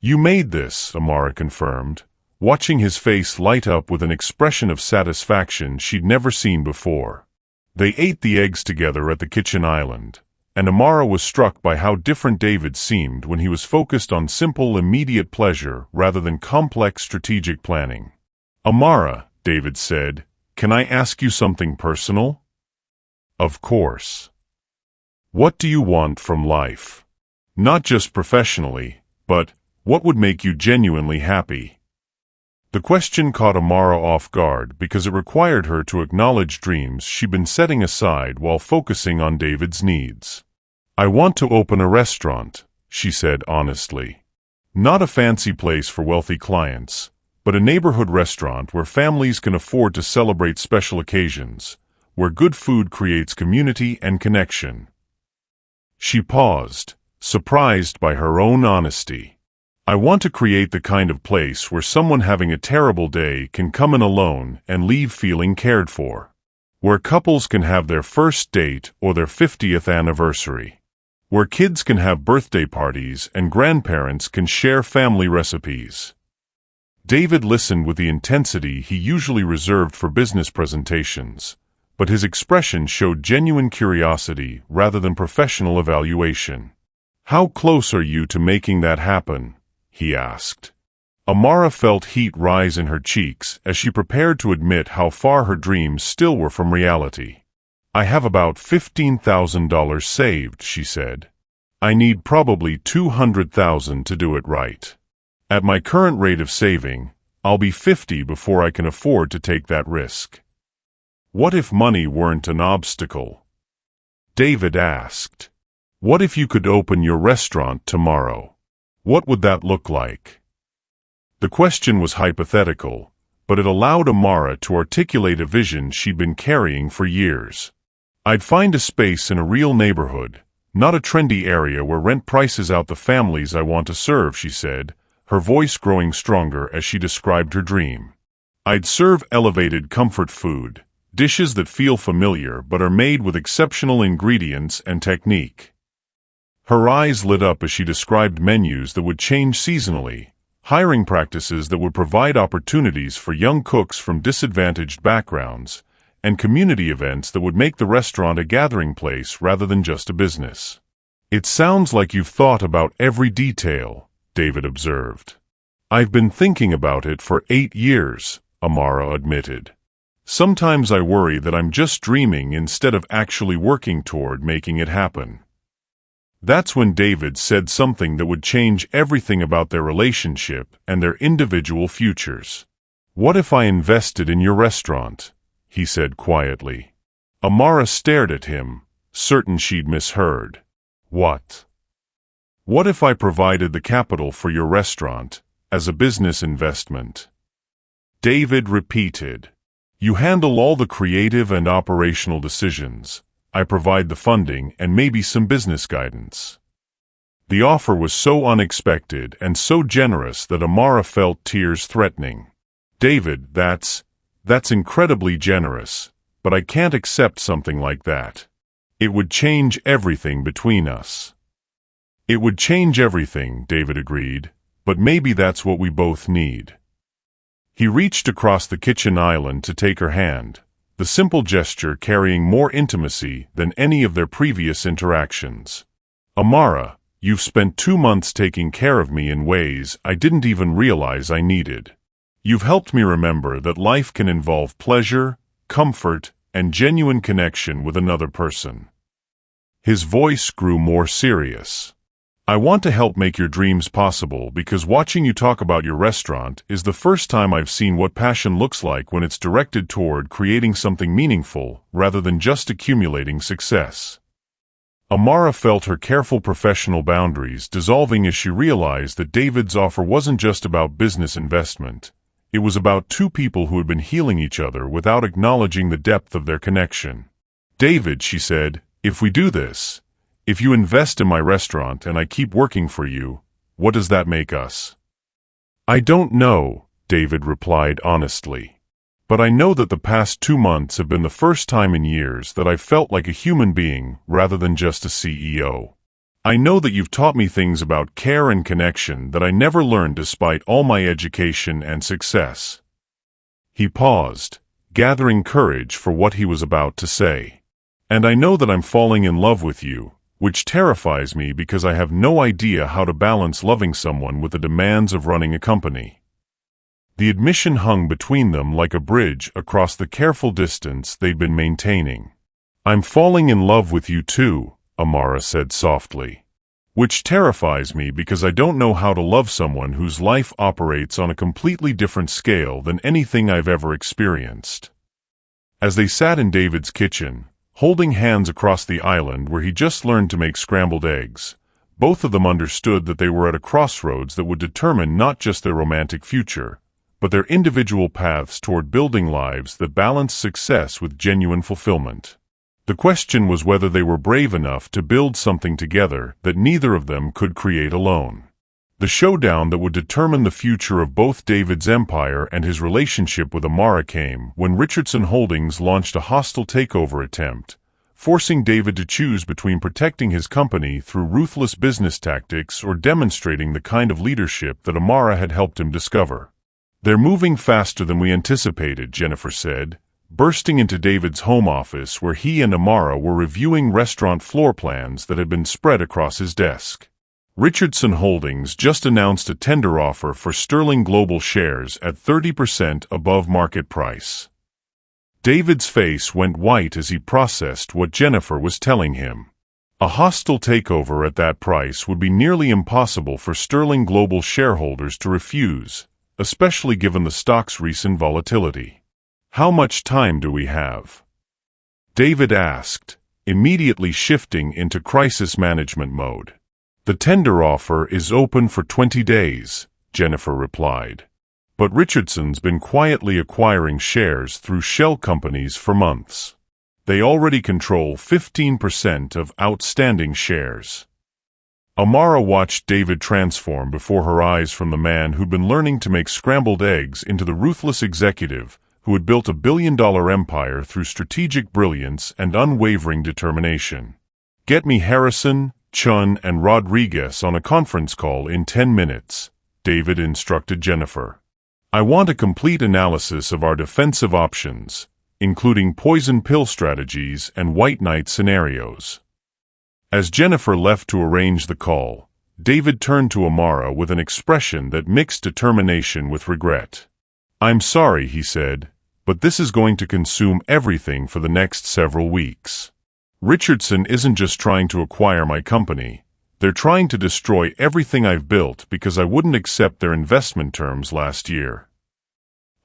"You made this," Amara confirmed, watching his face light up with an expression of satisfaction she'd never seen before. They ate the eggs together at the kitchen island, and Amara was struck by how different David seemed when he was focused on simple, immediate pleasure rather than complex strategic planning. "Amara," David said, "can I ask you something personal?" "Of course." "What do you want from life? Not just professionally, But, what would make you genuinely happy? The question caught Amara off guard because it required her to acknowledge dreams she'd been setting aside while focusing on David's needs. "I want to open a restaurant," she said honestly. "Not a fancy place for wealthy clients, but a neighborhood restaurant where families can afford to celebrate special occasions, where good food creates community and connection." She paused, surprised by her own honesty. "I want to create the kind of place where someone having a terrible day can come in alone and leave feeling cared for. Where couples can have their first date or their 50th anniversary. Where kids can have birthday parties and grandparents can share family recipes." David listened with the intensity he usually reserved for business presentations, but his expression showed genuine curiosity rather than professional evaluation. "How close are you to making that happen?" he asked. Amara felt heat rise in her cheeks as she prepared to admit how far her dreams still were from reality. "I have about $15,000 saved," she said. "I need probably $200,000 to do it right. At my current rate of saving, I'll be 50 before I can afford to take that risk." "What if money weren't an obstacle?" David asked. "What if you could open your restaurant tomorrow? What would that look like?" The question was hypothetical, but it allowed Amara to articulate a vision she'd been carrying for years. "I'd find a space in a real neighborhood, not a trendy area where rent prices out the families I want to serve," she said, her voice growing stronger as she described her dream. "I'd serve elevated comfort food, dishes that feel familiar but are made with exceptional ingredients and technique." Her eyes lit up as she described menus that would change seasonally, hiring practices that would provide opportunities for young cooks from disadvantaged backgrounds, and community events that would make the restaurant a gathering place rather than just a business. "It sounds like you've thought about every detail," David observed. "I've been thinking about it for 8 years, Amara admitted. "Sometimes I worry that I'm just dreaming instead of actually working toward making it happen." That's when David said something that would change everything about their relationship and their individual futures. "What if I invested in your restaurant?" he said quietly. Amara stared at him, certain she'd misheard. "What?" "What if I provided the capital for your restaurant, as a business investment?" David repeated. "You handle all the creative and operational decisions. I provide the funding and maybe some business guidance." The offer was so unexpected and so generous that Amara felt tears threatening. "David, that's incredibly generous, but I can't accept something like that. It would change everything between us." "It would change everything," David agreed, "but maybe that's what we both need." He reached across the kitchen island to take her hand, the simple gesture carrying more intimacy than any of their previous interactions. "Amara, you've spent 2 months taking care of me in ways I didn't even realize I needed. You've helped me remember that life can involve pleasure, comfort, and genuine connection with another person." His voice grew more serious. "I want to help make your dreams possible because watching you talk about your restaurant is the first time I've seen what passion looks like when it's directed toward creating something meaningful rather than just accumulating success." Amara felt her careful professional boundaries dissolving as she realized that David's offer wasn't just about business investment. It was about two people who had been healing each other without acknowledging the depth of their connection. "David," she said, "if we do this, if you invest in my restaurant and I keep working for you, what does that make us?" "I don't know," David replied honestly. "But I know that the past 2 months have been the first time in years that I've felt like a human being rather than just a CEO. I know that you've taught me things about care and connection that I never learned despite all my education and success." He paused, gathering courage for what he was about to say. "And I know that I'm falling in love with you, which terrifies me because I have no idea how to balance loving someone with the demands of running a company." The admission hung between them like a bridge across the careful distance they'd been maintaining. "I'm falling in love with you too," Amara said softly. which terrifies me because I don't know how to love someone whose life operates on a completely different scale than anything I've ever experienced. As they sat in David's kitchen, holding hands across the island where he just learned to make scrambled eggs, both of them understood that they were at a crossroads that would determine not just their romantic future, but their individual paths toward building lives that balance success with genuine fulfillment. The question was whether they were brave enough to build something together that neither of them could create alone. The showdown that would determine the future of both David's empire and his relationship with Amara came when Richardson Holdings launched a hostile takeover attempt, forcing David to choose between protecting his company through ruthless business tactics or demonstrating the kind of leadership that Amara had helped him discover. "They're moving faster than we anticipated," Jennifer said, bursting into David's home office where he and Amara were reviewing restaurant floor plans that had been spread across his desk. Richardson Holdings just announced a tender offer for Sterling Global shares at 30% above market price. David's face went white as he processed what Jennifer was telling him. A hostile takeover at that price would be nearly impossible for Sterling Global shareholders to refuse, especially given the stock's recent volatility. "How much time do we have?" David asked, immediately shifting into crisis management mode. "The tender offer is open for 20 days, Jennifer replied. But Richardson's been quietly acquiring shares through shell companies for months. They already control 15% of outstanding shares. Amara watched David transform before her eyes from the man who'd been learning to make scrambled eggs into the ruthless executive who had built a billion-dollar empire through strategic brilliance and unwavering determination. "Get me Harrison, Chun, and Rodriguez on a conference call in 10 minutes, David instructed Jennifer. "I want a complete analysis of our defensive options, including poison pill strategies and white knight scenarios." As Jennifer left to arrange the call, David turned to Amara with an expression that mixed determination with regret. "I'm sorry," he said, "but this is going to consume everything for the next several weeks. Richardson isn't just trying to acquire my company. They're trying to destroy everything I've built because I wouldn't accept their investment terms last year."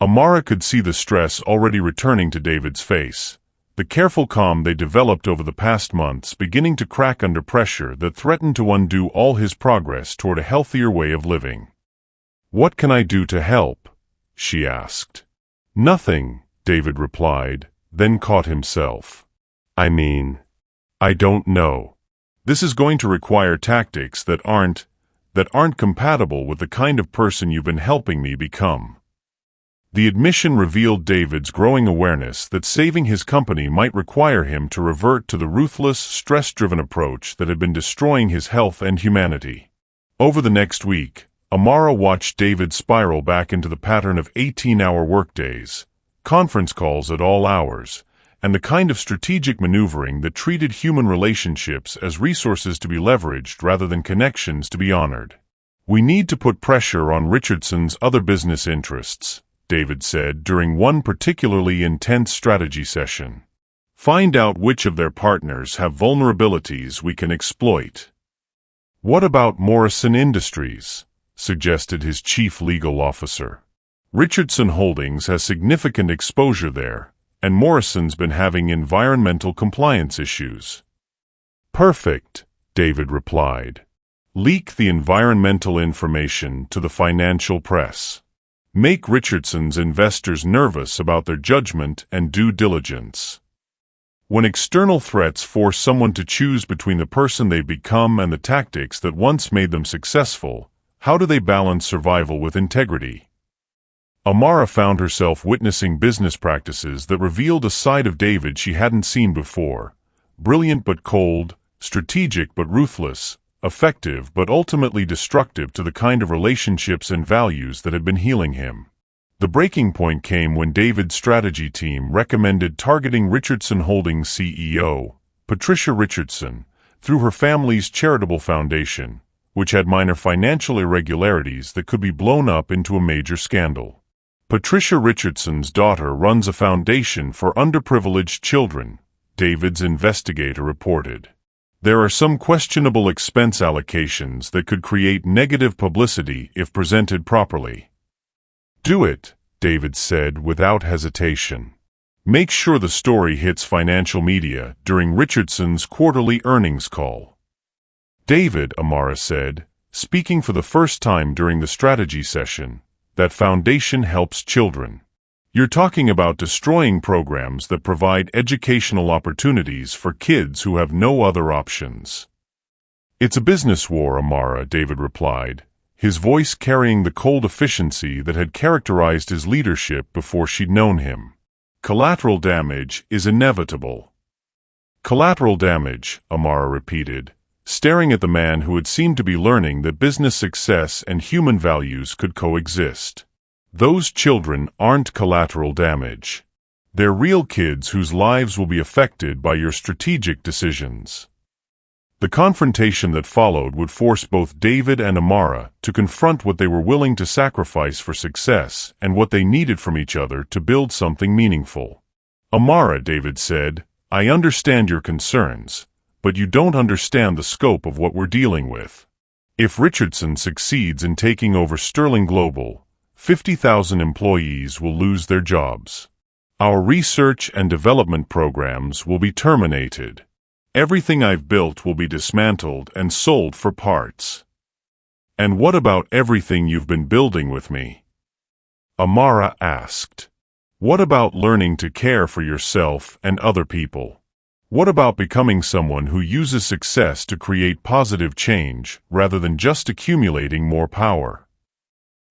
Amara could see the stress already returning to David's face, the careful calm they developed over the past months beginning to crack under pressure that threatened to undo all his progress toward a healthier way of living. "What can I do to help?" she asked. "Nothing," David replied, then caught himself. I don't know. This is going to require tactics that aren't compatible with the kind of person you've been helping me become." The admission revealed David's growing awareness that saving his company might require him to revert to the ruthless, stress-driven approach that had been destroying his health and humanity. Over the next week, Amara watched David spiral back into the pattern of 18-hour workdays, conference calls at all hours, and the kind of strategic maneuvering that treated human relationships as resources to be leveraged rather than connections to be honored. "We need to put pressure on Richardson's other business interests," David said during one particularly intense strategy session. "Find out which of their partners have vulnerabilities we can exploit." "What about Morrison Industries?" suggested his chief legal officer. "Richardson Holdings has significant exposure there, and Morrison's been having environmental compliance issues." "Perfect," David replied. "Leak the environmental information to the financial press. Make Richardson's investors nervous about their judgment and due diligence. When external threats force someone to choose between the person they've become and the tactics that once made them successful, how do they balance survival with integrity?" Amara found herself witnessing business practices that revealed a side of David she hadn't seen before: brilliant but cold, strategic but ruthless, effective but ultimately destructive to the kind of relationships and values that had been healing him. The breaking point came when David's strategy team recommended targeting Richardson Holdings CEO, Patricia Richardson, through her family's charitable foundation, which had minor financial irregularities that could be blown up into a major scandal. Patricia Richardson's daughter runs a foundation for underprivileged children, David's investigator reported. There are some questionable expense allocations that could create negative publicity if presented properly. Do it, David said without hesitation. Make sure the story hits financial media during Richardson's quarterly earnings call. David, Amara said, speaking for the first time during the strategy session, that foundation helps children. You're talking about destroying programs that provide educational opportunities for kids who have no other options. It's a business war, Amara, David replied, his voice carrying the cold efficiency that had characterized his leadership before she'd known him. Collateral damage is inevitable. Collateral damage, Amara repeated, staring at the man who had seemed to be learning that business success and human values could coexist. Those children aren't collateral damage. They're real kids whose lives will be affected by your strategic decisions. The confrontation that followed would force both David and Amara to confront what they were willing to sacrifice for success and what they needed from each other to build something meaningful. Amara, David said, I understand your concerns, but you don't understand the scope of what we're dealing with. If Richardson succeeds in taking over Sterling Global, 50,000 employees will lose their jobs. Our research and development programs will be terminated. Everything I've built will be dismantled and sold for parts. And what about everything you've been building with me? Amara asked. What about learning to care for yourself and other people? What about becoming someone who uses success to create positive change rather than just accumulating more power?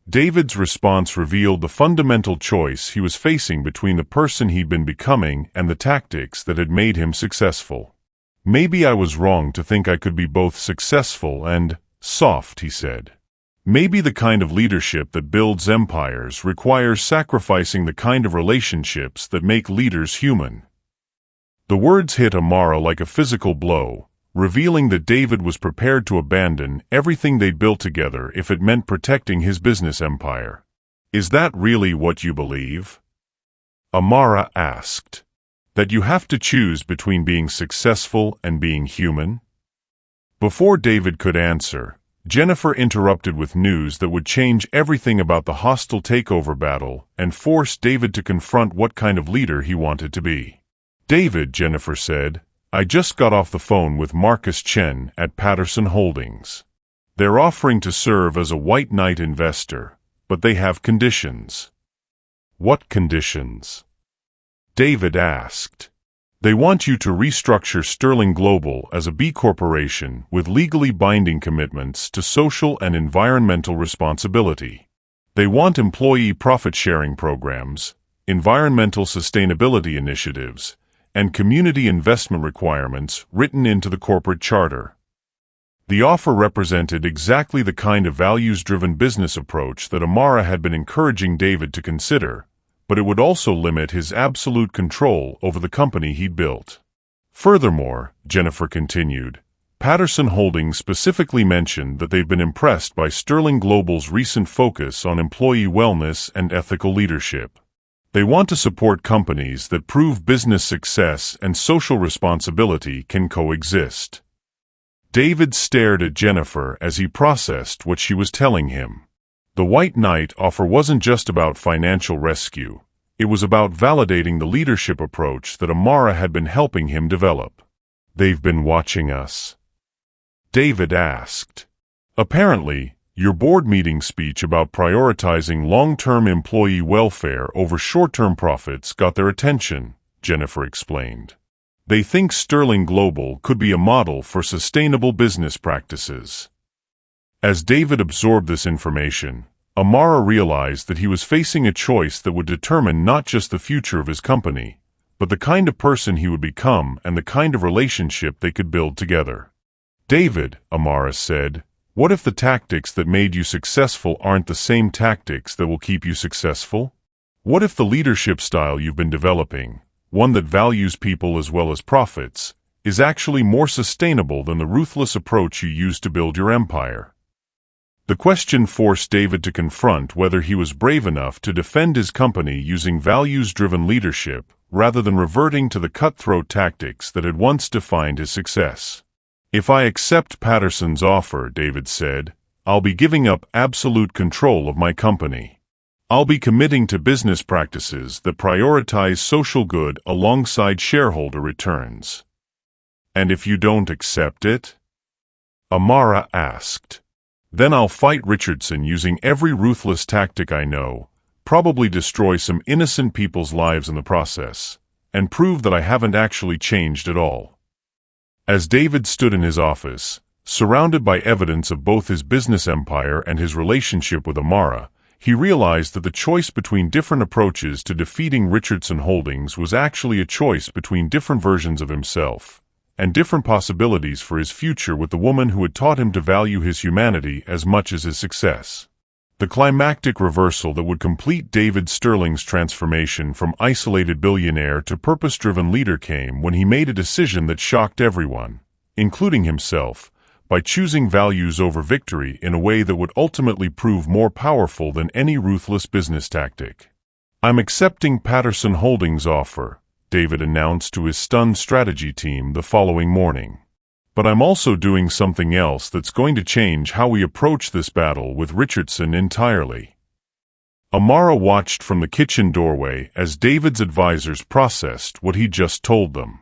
David's response revealed the fundamental choice he was facing between the person he'd been becoming and the tactics that had made him successful. Maybe I was wrong to think I could be both successful and soft, he said. Maybe the kind of leadership that builds empires requires sacrificing the kind of relationships that make leaders human. The words hit Amara like a physical blow, revealing that David was prepared to abandon everything they'd built together if it meant protecting his business empire. Is that really what you believe? Amara asked. That you have to choose between being successful and being human? Before David could answer, Jennifer interrupted with news that would change everything about the hostile takeover battle and force David to confront what kind of leader he wanted to be. David, Jennifer said, I just got off the phone with Marcus Chen at Patterson Holdings. They're offering to serve as a white knight investor, but they have conditions. What conditions? David asked. They want you to restructure Sterling Global as a B corporation with legally binding commitments to social and environmental responsibility. They want employee profit-sharing programs, environmental sustainability initiatives, and community investment requirements written into the corporate charter. The offer represented exactly the kind of values-driven business approach that Amara had been encouraging David to consider, but it would also limit his absolute control over the company he'd built. Furthermore, Jennifer continued, Patterson Holdings specifically mentioned that they've been impressed by Sterling Global's recent focus on employee wellness and ethical leadership. They want to support companies that prove business success and social responsibility can coexist. David stared at Jennifer as he processed what she was telling him. The White Knight offer wasn't just about financial rescue. It was about validating the leadership approach that Amara had been helping him develop. They've been watching us? David asked. Apparently, your board meeting speech about prioritizing long-term employee welfare over short-term profits got their attention, Jennifer explained. They think Sterling Global could be a model for sustainable business practices. As David absorbed this information, Amara realized that he was facing a choice that would determine not just the future of his company, but the kind of person he would become and the kind of relationship they could build together. David, Amara said, what if the tactics that made you successful aren't the same tactics that will keep you successful? What if the leadership style you've been developing, one that values people as well as profits, is actually more sustainable than the ruthless approach you used to build your empire? The question forced David to confront whether he was brave enough to defend his company using values-driven leadership rather than reverting to the cutthroat tactics that had once defined his success. If I accept Patterson's offer, David said, I'll be giving up absolute control of my company. I'll be committing to business practices that prioritize social good alongside shareholder returns. And if you don't accept it? Amara asked. Then I'll fight Richardson using every ruthless tactic I know, probably destroy some innocent people's lives in the process, and prove that I haven't actually changed at all. As David stood in his office, surrounded by evidence of both his business empire and his relationship with Amara, he realized that the choice between different approaches to defeating Richardson Holdings was actually a choice between different versions of himself, and different possibilities for his future with the woman who had taught him to value his humanity as much as his success. The climactic reversal that would complete David Sterling's transformation from isolated billionaire to purpose-driven leader came when he made a decision that shocked everyone, including himself, by choosing values over victory in a way that would ultimately prove more powerful than any ruthless business tactic. I'm accepting Patterson Holdings' offer, David announced to his stunned strategy team the following morning. But I'm also doing something else that's going to change how we approach this battle with Richardson entirely. Amara watched from the kitchen doorway as David's advisors processed what he just told them.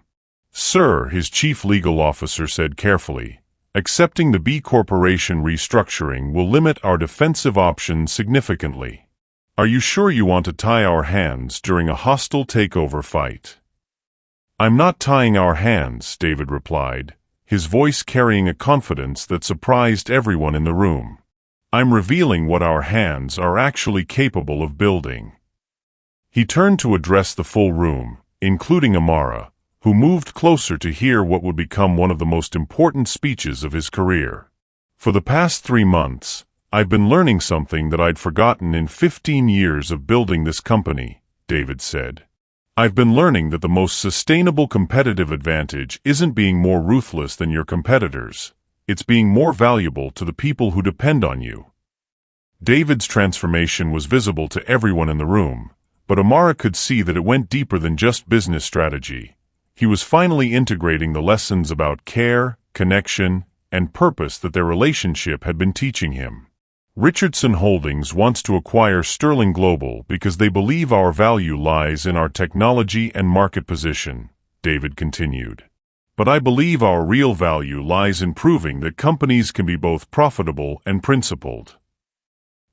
Sir, his chief legal officer said carefully, accepting the B Corporation restructuring will limit our defensive options significantly. Are you sure you want to tie our hands during a hostile takeover fight? I'm not tying our hands, David replied, his voice carrying a confidence that surprised everyone in the room. I'm revealing what our hands are actually capable of building. He turned to address the full room, including Amara, who moved closer to hear what would become one of the most important speeches of his career. For the past 3 months, I've been learning something that I'd forgotten in 15 years of building this company, David said. I've been learning that the most sustainable competitive advantage isn't being more ruthless than your competitors. It's being more valuable to the people who depend on you. David's transformation was visible to everyone in the room, but Amara could see that it went deeper than just business strategy. He was finally integrating the lessons about care, connection, and purpose that their relationship had been teaching him. Richardson Holdings wants to acquire Sterling Global because they believe our value lies in our technology and market position, David continued. But I believe our real value lies in proving that companies can be both profitable and principled.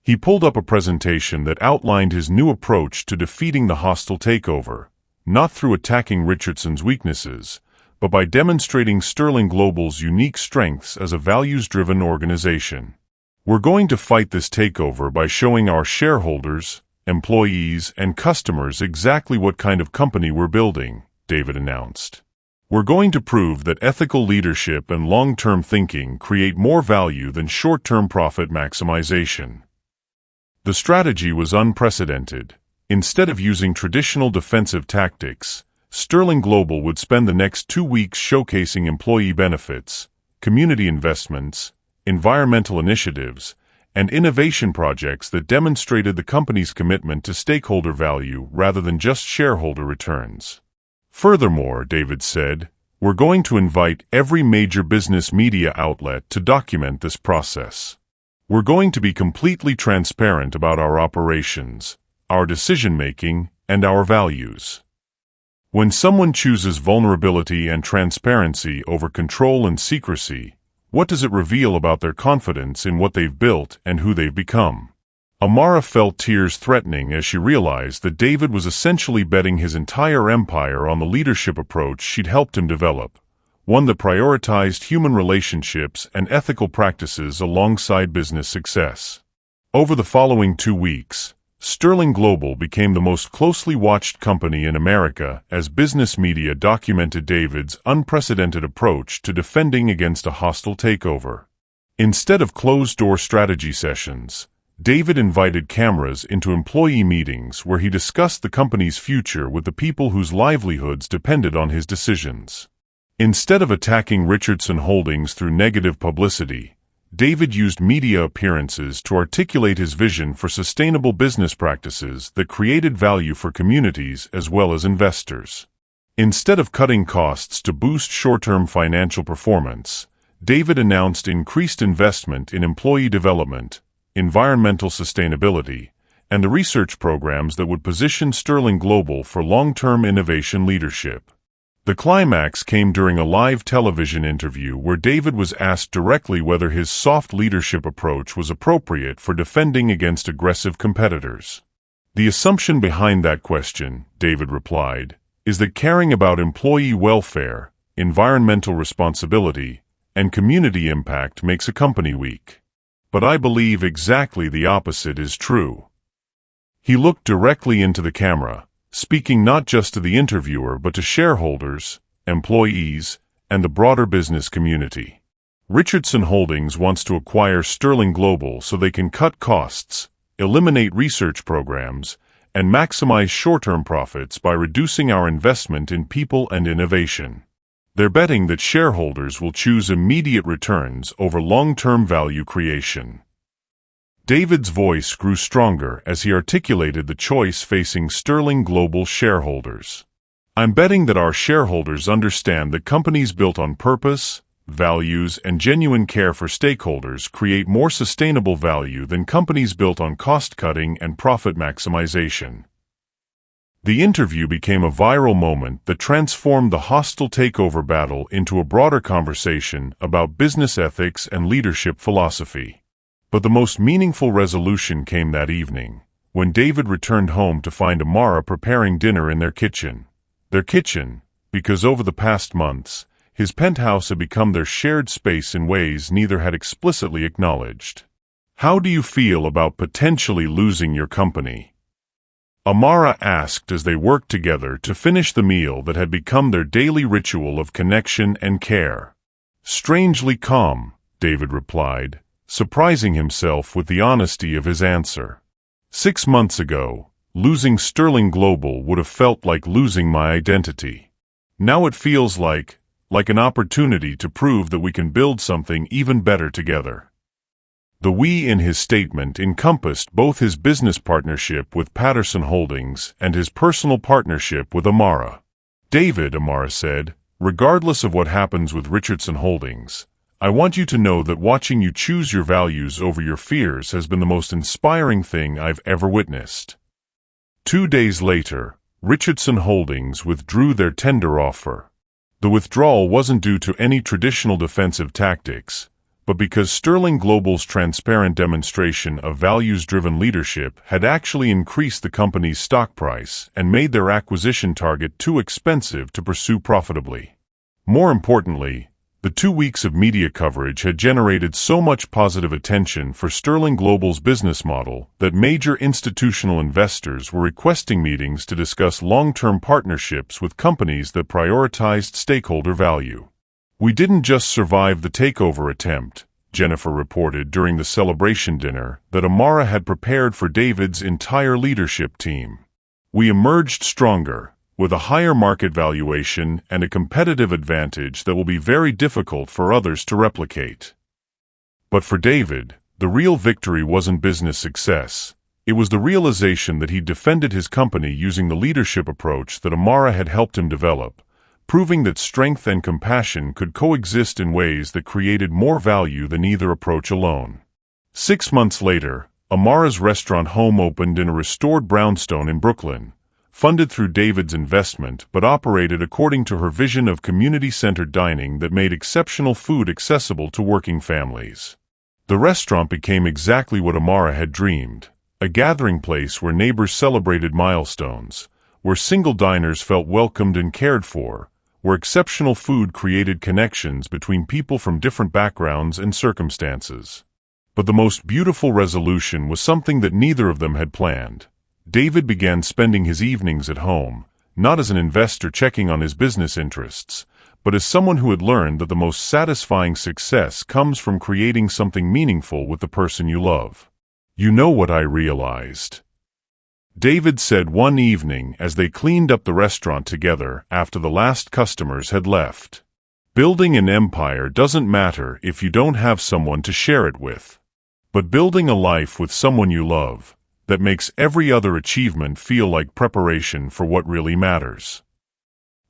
He pulled up a presentation that outlined his new approach to defeating the hostile takeover, not through attacking Richardson's weaknesses, but by demonstrating Sterling Global's unique strengths as a values-driven organization. We're going to fight this takeover by showing our shareholders, employees, and customers exactly what kind of company we're building, David announced. We're going to prove that ethical leadership and long-term thinking create more value than short-term profit maximization. The strategy was unprecedented. Instead of using traditional defensive tactics, Sterling Global would spend the next 2 weeks showcasing employee benefits, community investments, environmental initiatives, and innovation projects that demonstrated the company's commitment to stakeholder value rather than just shareholder returns. Furthermore, David said, we're going to invite every major business media outlet to document this process. We're going to be completely transparent about our operations, our decision-making, and our values. When someone chooses vulnerability and transparency over control and secrecy, what does it reveal about their confidence in what they've built and who they've become? Amara felt tears threatening as she realized that David was essentially betting his entire empire on the leadership approach she'd helped him develop, one that prioritized human relationships and ethical practices alongside business success. Over the following 2 weeks, Sterling Global became the most closely watched company in America as business media documented David's unprecedented approach to defending against a hostile takeover. Instead of closed-door strategy sessions, David invited cameras into employee meetings where he discussed the company's future with the people whose livelihoods depended on his decisions. Instead of attacking Richardson Holdings through negative publicity, David used media appearances to articulate his vision for sustainable business practices that created value for communities as well as investors. Instead of cutting costs to boost short-term financial performance, David announced increased investment in employee development, environmental sustainability, and the research programs that would position Sterling Global for long-term innovation leadership. The climax came during a live television interview where David was asked directly whether his soft leadership approach was appropriate for defending against aggressive competitors. "The assumption behind that question," David replied, "is that caring about employee welfare, environmental responsibility, and community impact makes a company weak. But I believe exactly the opposite is true." He looked directly into the camera, speaking not just to the interviewer but to shareholders, employees, and the broader business community. Richardson Holdings wants to acquire Sterling Global so they can cut costs, eliminate research programs, and maximize short-term profits by reducing our investment in people and innovation. They're betting that shareholders will choose immediate returns over long-term value creation. David's voice grew stronger as he articulated the choice facing Sterling Global shareholders. "I'm betting that our shareholders understand that companies built on purpose, values, and genuine care for stakeholders create more sustainable value than companies built on cost-cutting and profit maximization." The interview became a viral moment that transformed the hostile takeover battle into a broader conversation about business ethics and leadership philosophy. But the most meaningful resolution came that evening, when David returned home to find Amara preparing dinner in their kitchen. Their kitchen, because over the past months, his penthouse had become their shared space in ways neither had explicitly acknowledged. "How do you feel about potentially losing your company?" Amara asked as they worked together to finish the meal that had become their daily ritual of connection and care. "Strangely calm," David replied, surprising himself with the honesty of his answer. 6 months ago, losing Sterling Global would have felt like losing my identity. Now it feels like an opportunity to prove that we can build something even better together." The "we" in his statement encompassed both his business partnership with Patterson Holdings and his personal partnership with Amara. "David," Amara said, "regardless of what happens with Richardson Holdings, I want you to know that watching you choose your values over your fears has been the most inspiring thing I've ever witnessed." 2 days later, Richardson Holdings withdrew their tender offer. The withdrawal wasn't due to any traditional defensive tactics, but because Sterling Global's transparent demonstration of values-driven leadership had actually increased the company's stock price and made their acquisition target too expensive to pursue profitably. More importantly, the 2 weeks of media coverage had generated so much positive attention for Sterling Global's business model that major institutional investors were requesting meetings to discuss long-term partnerships with companies that prioritized stakeholder value. "We didn't just survive the takeover attempt," Jennifer reported during the celebration dinner that Amara had prepared for David's entire leadership team. "We emerged stronger, with a higher market valuation and a competitive advantage that will be very difficult for others to replicate." But for David, the real victory wasn't business success. It was the realization that he'd defended his company using the leadership approach that Amara had helped him develop, proving that strength and compassion could coexist in ways that created more value than either approach alone. 6 months later, Amara's restaurant home opened in a restored brownstone in Brooklyn, funded through David's investment but operated according to her vision of community-centered dining that made exceptional food accessible to working families. The restaurant became exactly what Amara had dreamed, a gathering place where neighbors celebrated milestones, where single diners felt welcomed and cared for, where exceptional food created connections between people from different backgrounds and circumstances. But the most beautiful resolution was something that neither of them had planned. David began spending his evenings at home, not as an investor checking on his business interests, but as someone who had learned that the most satisfying success comes from creating something meaningful with the person you love. "You know what I realized," David said one evening as they cleaned up the restaurant together after the last customers had left. "Building an empire doesn't matter if you don't have someone to share it with. But building a life with someone you love, that makes every other achievement feel like preparation for what really matters."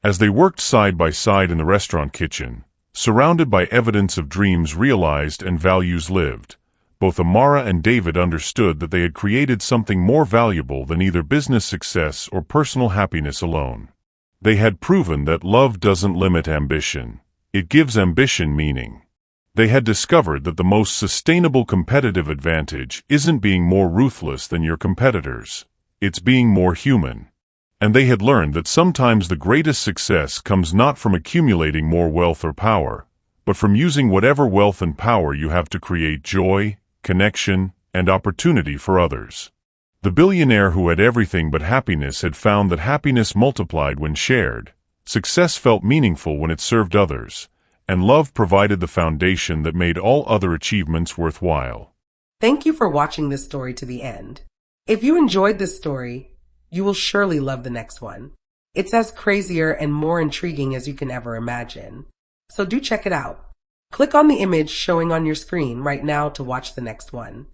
As they worked side by side in the restaurant kitchen, Surrounded by evidence of dreams realized and values lived, both Amara and David understood that they had created something more valuable than either business success or personal happiness alone. They had proven that love doesn't limit ambition. It gives ambition meaning. They had discovered that the most sustainable competitive advantage isn't being more ruthless than your competitors. It's being more human. And they had learned that sometimes the greatest success comes not from accumulating more wealth or power, but from using whatever wealth and power you have to create joy, connection, and opportunity for others. The billionaire who had everything but happiness had found that happiness multiplied when shared, success felt meaningful when it served others, and love provided the foundation that made all other achievements worthwhile. Thank you for watching this story to the end. If you enjoyed this story, you will surely love the next one. It's as crazier and more intriguing as you can ever imagine. So do check it out. Click on the image showing on your screen right now to watch the next one.